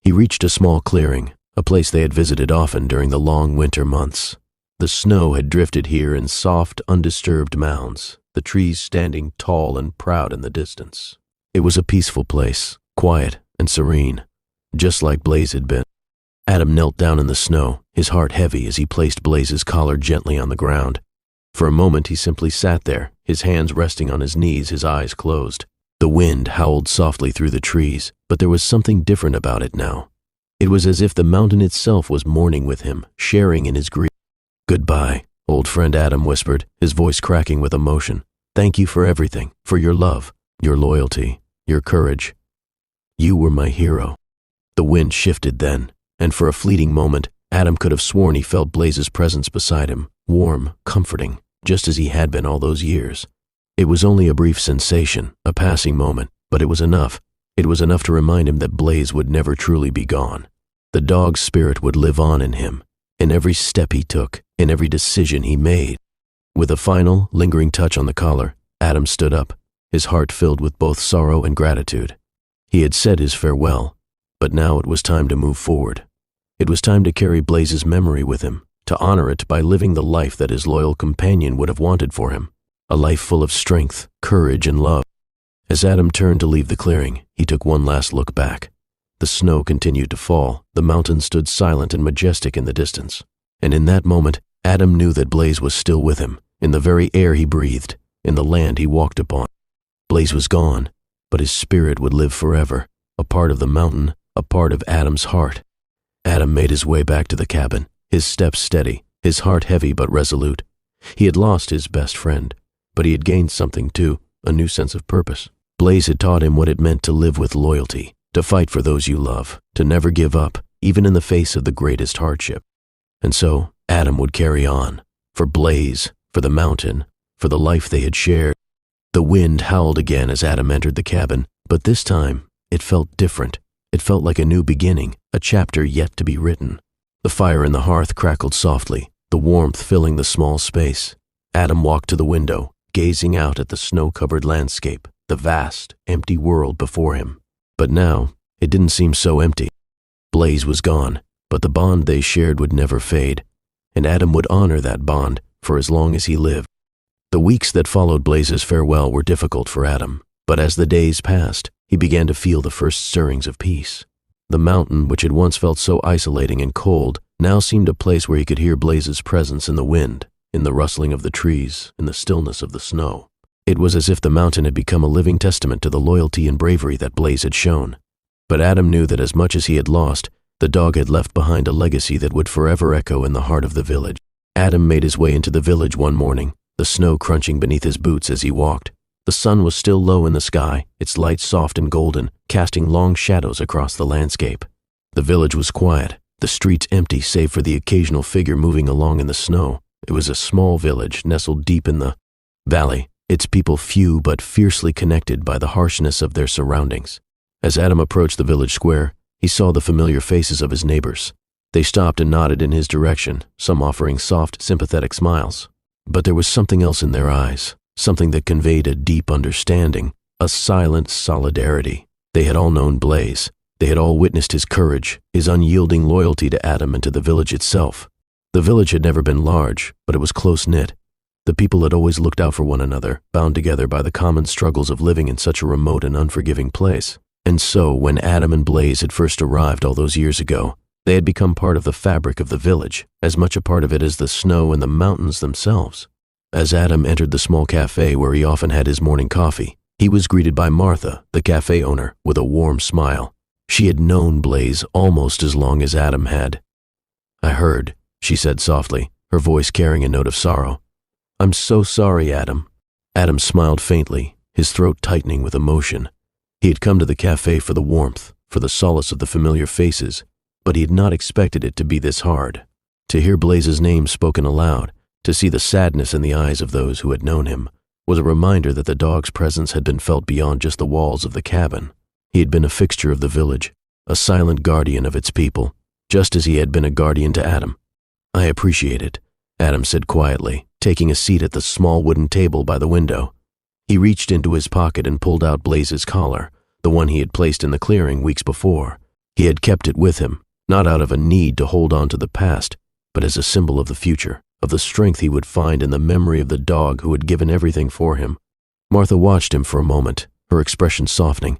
He reached a small clearing, a place they had visited often during the long winter months. The snow had drifted here in soft, undisturbed mounds, the trees standing tall and proud in the distance. It was a peaceful place, quiet and serene, just like Blaze had been. Adam knelt down in the snow, his heart heavy as he placed Blaze's collar gently on the ground. For a moment he simply sat there, his hands resting on his knees, his eyes closed. The wind howled softly through the trees, but there was something different about it now. It was as if the mountain itself was mourning with him, sharing in his grief. "Goodbye, old friend," Adam whispered, his voice cracking with emotion. "Thank you for everything, for your love, your loyalty, your courage. You were my hero." The wind shifted then, and for a fleeting moment, Adam could have sworn he felt Blaze's presence beside him, warm, comforting, just as he had been all those years. It was only a brief sensation, a passing moment, but it was enough. It was enough to remind him that Blaze would never truly be gone. The dog's spirit would live on in him, in every step he took, in every decision he made. With a final, lingering touch on the collar, Adam stood up, his heart filled with both sorrow and gratitude. He had said his farewell, but now it was time to move forward. It was time to carry Blaze's memory with him, to honor it by living the life that his loyal companion would have wanted for him, a life full of strength, courage, and love. As Adam turned to leave the clearing, he took one last look back. The snow continued to fall, the mountains stood silent and majestic in the distance. And in that moment, Adam knew that Blaze was still with him, in the very air he breathed, in the land he walked upon. Blaze was gone, but his spirit would live forever, a part of the mountain, a part of Adam's heart. Adam made his way back to the cabin, his steps steady, his heart heavy but resolute. He had lost his best friend, but he had gained something too, a new sense of purpose. Blaze had taught him what it meant to live with loyalty, to fight for those you love, to never give up, even in the face of the greatest hardship. And so, Adam would carry on, for Blaze, for the mountain, for the life they had shared. The wind howled again as Adam entered the cabin, but this time, it felt different. It felt like a new beginning, a chapter yet to be written. The fire in the hearth crackled softly, the warmth filling the small space. Adam walked to the window, gazing out at the snow-covered landscape, the vast, empty world before him. But now, it didn't seem so empty. Blaze was gone, but the bond they shared would never fade, and Adam would honor that bond for as long as he lived. The weeks that followed Blaze's farewell were difficult for Adam, but as the days passed, he began to feel the first stirrings of peace. The mountain, which had once felt so isolating and cold, now seemed a place where he could hear Blaze's presence in the wind, in the rustling of the trees, in the stillness of the snow. It was as if the mountain had become a living testament to the loyalty and bravery that Blaze had shown. But Adam knew that as much as he had lost, the dog had left behind a legacy that would forever echo in the heart of the village. Adam made his way into the village one morning, the snow crunching beneath his boots as he walked. The sun was still low in the sky, its light soft and golden, casting long shadows across the landscape. The village was quiet, the streets empty save for the occasional figure moving along in the snow. It was a small village nestled deep in the valley, its people few but fiercely connected by the harshness of their surroundings. As Adam approached the village square, he saw the familiar faces of his neighbors. They stopped and nodded in his direction, some offering soft, sympathetic smiles. But there was something else in their eyes, something that conveyed a deep understanding, a silent solidarity. They had all known Blaze. They had all witnessed his courage, his unyielding loyalty to Adam and to the village itself. The village had never been large, but it was close-knit. The people had always looked out for one another, bound together by the common struggles of living in such a remote and unforgiving place. And so, when Adam and Blaze had first arrived all those years ago, they had become part of the fabric of the village, as much a part of it as the snow and the mountains themselves. As Adam entered the small cafe where he often had his morning coffee, he was greeted by Martha, the cafe owner, with a warm smile. She had known Blaze almost as long as Adam had. "I heard," she said softly, her voice carrying a note of sorrow. "I'm so sorry, Adam." Adam smiled faintly, his throat tightening with emotion. He had come to the cafe for the warmth, for the solace of the familiar faces, but he had not expected it to be this hard. To hear Blaze's name spoken aloud, to see the sadness in the eyes of those who had known him, was a reminder that the dog's presence had been felt beyond just the walls of the cabin. He had been a fixture of the village, a silent guardian of its people, just as he had been a guardian to Adam. "I appreciate it," Adam said quietly, taking a seat at the small wooden table by the window. He reached into his pocket and pulled out Blaze's collar, the one he had placed in the clearing weeks before. He had kept it with him, not out of a need to hold on to the past, but as a symbol of the future, of the strength he would find in the memory of the dog who had given everything for him. Martha watched him for a moment, her expression softening.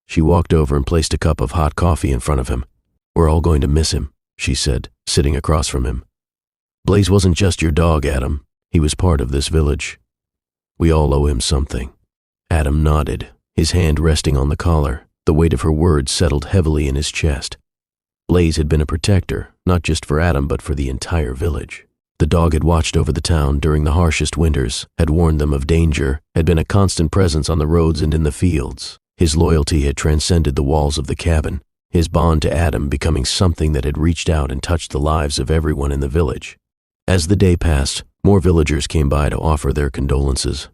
She walked over and placed a cup of hot coffee in front of him. "We're all going to miss him," she said, sitting across from him. "Blaze wasn't just your dog, Adam. He was part of this village. We all owe him something." Adam nodded, his hand resting on the collar. The weight of her words settled heavily in his chest. Blaze had been a protector, not just for Adam but for the entire village. The dog had watched over the town during the harshest winters, had warned them of danger, had been a constant presence on the roads and in the fields. His loyalty had transcended the walls of the cabin, his bond to Adam becoming something that had reached out and touched the lives of everyone in the village. As the day passed, more villagers came by to offer their condolences.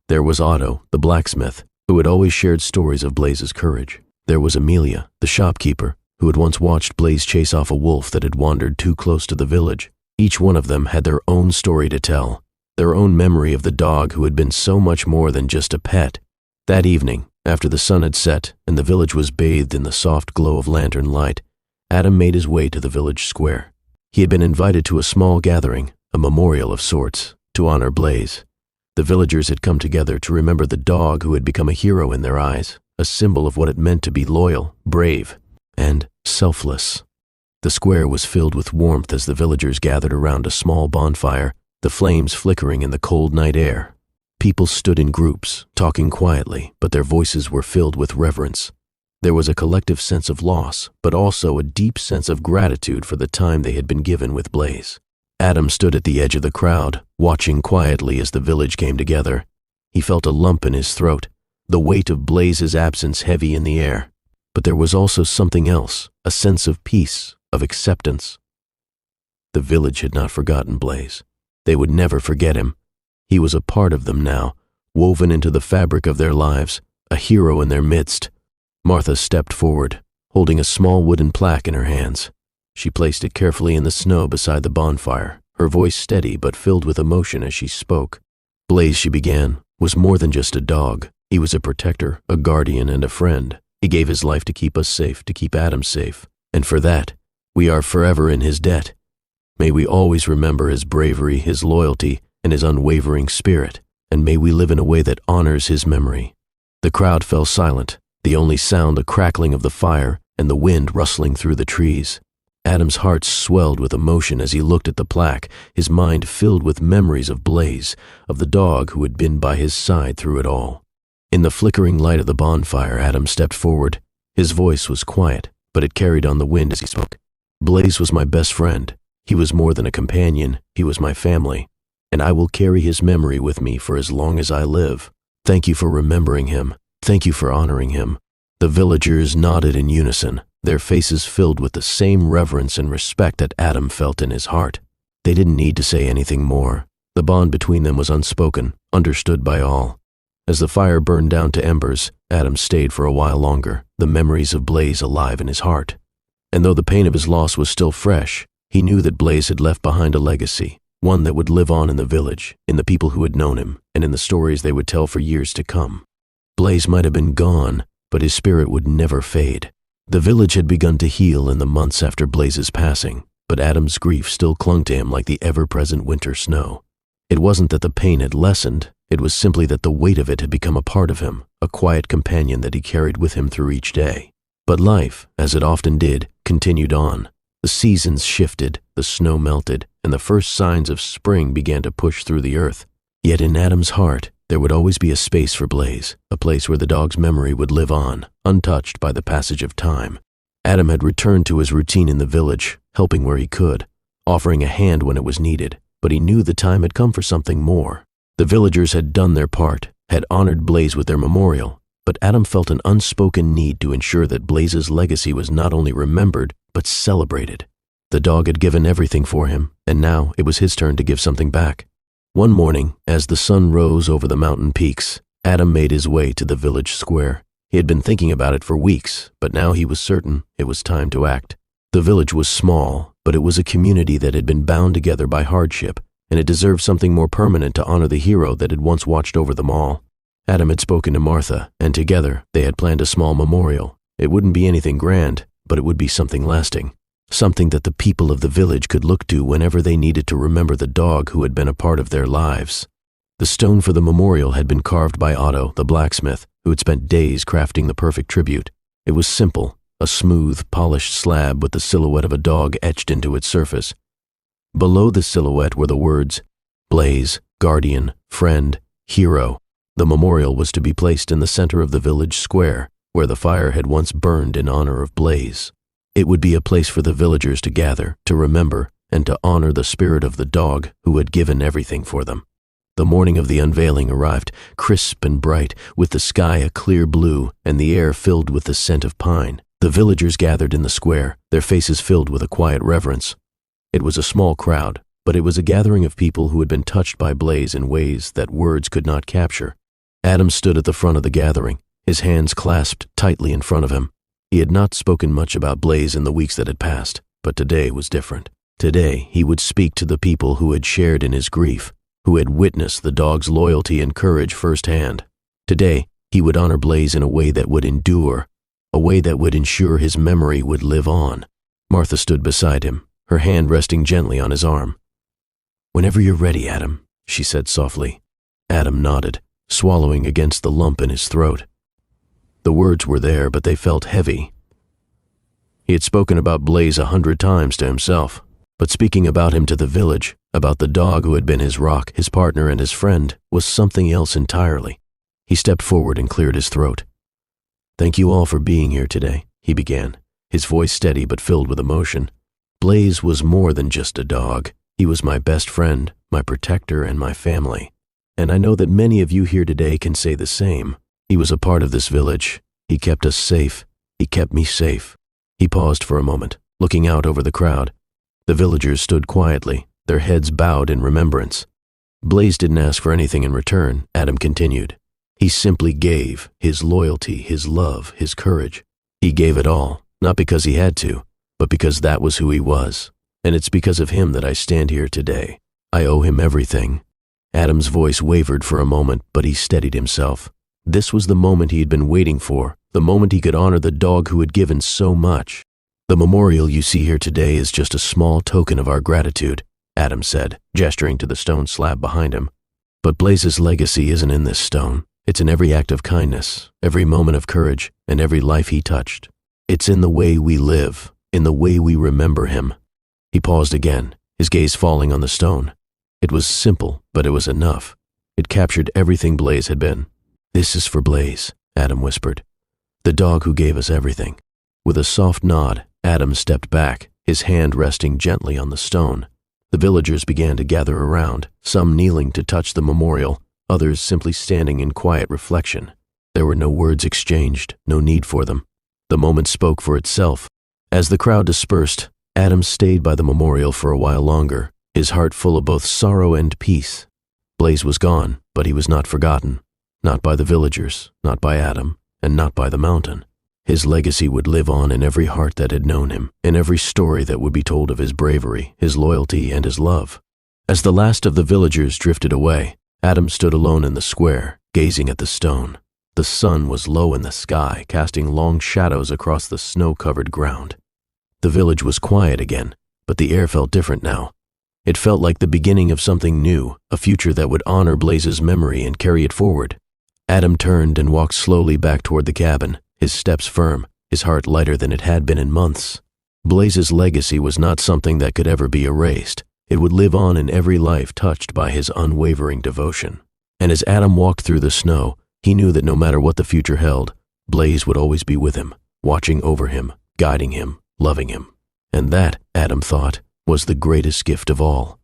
There was Otto, the blacksmith, who had always shared stories of Blaze's courage. There was Amelia, the shopkeeper, who had once watched Blaze chase off a wolf that had wandered too close to the village. Each one of them had their own story to tell, their own memory of the dog who had been so much more than just a pet. That evening, after the sun had set and the village was bathed in the soft glow of lantern light, Adam made his way to the village square. He had been invited to a small gathering, a memorial of sorts, to honor Blaze. The villagers had come together to remember the dog who had become a hero in their eyes, a symbol of what it meant to be loyal, brave, and selfless. The square was filled with warmth as the villagers gathered around a small bonfire, the flames flickering in the cold night air. People stood in groups, talking quietly, but their voices were filled with reverence. There was a collective sense of loss, but also a deep sense of gratitude for the time they had been given with Blaze. Adam stood at the edge of the crowd, watching quietly as the village came together. He felt a lump in his throat, the weight of Blaze's absence heavy in the air. But there was also something else, a sense of peace, of acceptance. The village had not forgotten Blaze. They would never forget him. He was a part of them now, woven into the fabric of their lives, a hero in their midst. Martha stepped forward, holding a small wooden plaque in her hands. She placed it carefully in the snow beside the bonfire, her voice steady but filled with emotion as she spoke. Blaze, she began, was more than just a dog. He was a protector, a guardian, and a friend. He gave his life to keep us safe, to keep Adam safe. And for that, we are forever in his debt. May we always remember his bravery, his loyalty, and his unwavering spirit, and may we live in a way that honors his memory. The crowd fell silent, the only sound the crackling of the fire and the wind rustling through the trees. Adam's heart swelled with emotion as he looked at the plaque, his mind filled with memories of Blaze, of the dog who had been by his side through it all. In the flickering light of the bonfire, Adam stepped forward. His voice was quiet, but it carried on the wind as he spoke. "Blaze was my best friend. He was more than a companion, he was my family. And I will carry his memory with me for as long as I live. Thank you for remembering him. Thank you for honoring him." The villagers nodded in unison, their faces filled with the same reverence and respect that Adam felt in his heart. They didn't need to say anything more. The bond between them was unspoken, understood by all. As the fire burned down to embers, Adam stayed for a while longer, the memories of Blaze alive in his heart. And though the pain of his loss was still fresh, he knew that Blaze had left behind a legacy, one that would live on in the village, in the people who had known him, and in the stories they would tell for years to come. Blaze might have been gone, but his spirit would never fade. The village had begun to heal in the months after Blaze's passing, but Adam's grief still clung to him like the ever-present winter snow. It wasn't that the pain had lessened, it was simply that the weight of it had become a part of him, a quiet companion that he carried with him through each day. But life, as it often did, continued on. The seasons shifted, the snow melted, and the first signs of spring began to push through the earth. Yet in Adam's heart, there would always be a space for Blaze, a place where the dog's memory would live on, untouched by the passage of time. Adam had returned to his routine in the village, helping where he could, offering a hand when it was needed, but he knew the time had come for something more. The villagers had done their part, had honored Blaze with their memorial, but Adam felt an unspoken need to ensure that Blaze's legacy was not only remembered, but celebrated. The dog had given everything for him, and now it was his turn to give something back. One morning, as the sun rose over the mountain peaks, Adam made his way to the village square. He had been thinking about it for weeks, but now he was certain it was time to act. The village was small, but it was a community that had been bound together by hardship, and it deserved something more permanent to honor the hero that had once watched over them all. Adam had spoken to Martha, and together they had planned a small memorial. It wouldn't be anything grand, but it would be something lasting. Something that the people of the village could look to whenever they needed to remember the dog who had been a part of their lives. The stone for the memorial had been carved by Otto, the blacksmith, who had spent days crafting the perfect tribute. It was simple, a smooth, polished slab with the silhouette of a dog etched into its surface. Below the silhouette were the words, Blaze, Guardian, Friend, Hero. The memorial was to be placed in the center of the village square, where the fire had once burned in honor of Blaze. It would be a place for the villagers to gather, to remember, and to honor the spirit of the dog who had given everything for them. The morning of the unveiling arrived, crisp and bright, with the sky a clear blue and the air filled with the scent of pine. The villagers gathered in the square, their faces filled with a quiet reverence. It was a small crowd, but it was a gathering of people who had been touched by Blaze in ways that words could not capture. Adam stood at the front of the gathering, his hands clasped tightly in front of him. He had not spoken much about Blaze in the weeks that had passed, but today was different. Today, he would speak to the people who had shared in his grief, who had witnessed the dog's loyalty and courage firsthand. Today, he would honor Blaze in a way that would endure, a way that would ensure his memory would live on. Martha stood beside him, her hand resting gently on his arm. "Whenever you're ready, Adam," she said softly. Adam nodded, swallowing against the lump in his throat. The words were there, but they felt heavy. He had spoken about Blaze 100 times to himself, but speaking about him to the village, about the dog who had been his rock, his partner, and his friend, was something else entirely. He stepped forward and cleared his throat. "Thank you all for being here today," he began, his voice steady but filled with emotion. "Blaze was more than just a dog. He was my best friend, my protector, and my family. And I know that many of you here today can say the same. He was a part of this village. He kept us safe. He kept me safe." He paused for a moment, looking out over the crowd. The villagers stood quietly, their heads bowed in remembrance. Blaze didn't ask for anything in return, Adam continued. He simply gave, his loyalty, his love, his courage. He gave it all, not because he had to, but because that was who he was. And it's because of him that I stand here today. I owe him everything. Adam's voice wavered for a moment, but he steadied himself. This was the moment he had been waiting for, the moment he could honor the dog who had given so much. "The memorial you see here today is just a small token of our gratitude," Adam said, gesturing to the stone slab behind him. "But Blaze's legacy isn't in this stone. It's in every act of kindness, every moment of courage, and every life he touched. It's in the way we live, in the way we remember him." He paused again, his gaze falling on the stone. It was simple, but it was enough. It captured everything Blaze had been. "This is for Blaze," Adam whispered. "The dog who gave us everything." With a soft nod, Adam stepped back, his hand resting gently on the stone. The villagers began to gather around, some kneeling to touch the memorial, others simply standing in quiet reflection. There were no words exchanged, no need for them. The moment spoke for itself. As the crowd dispersed, Adam stayed by the memorial for a while longer, his heart full of both sorrow and peace. Blaze was gone, but he was not forgotten. Not by the villagers, not by Adam, and not by the mountain. His legacy would live on in every heart that had known him, in every story that would be told of his bravery, his loyalty, and his love. As the last of the villagers drifted away, Adam stood alone in the square, gazing at the stone. The sun was low in the sky, casting long shadows across the snow-covered ground. The village was quiet again, but the air felt different now. It felt like the beginning of something new, a future that would honor Blaze's memory and carry it forward. Adam turned and walked slowly back toward the cabin, his steps firm, his heart lighter than it had been in months. Blaze's legacy was not something that could ever be erased. It would live on in every life touched by his unwavering devotion. And as Adam walked through the snow, he knew that no matter what the future held, Blaze would always be with him, watching over him, guiding him, loving him. And that, Adam thought, was the greatest gift of all.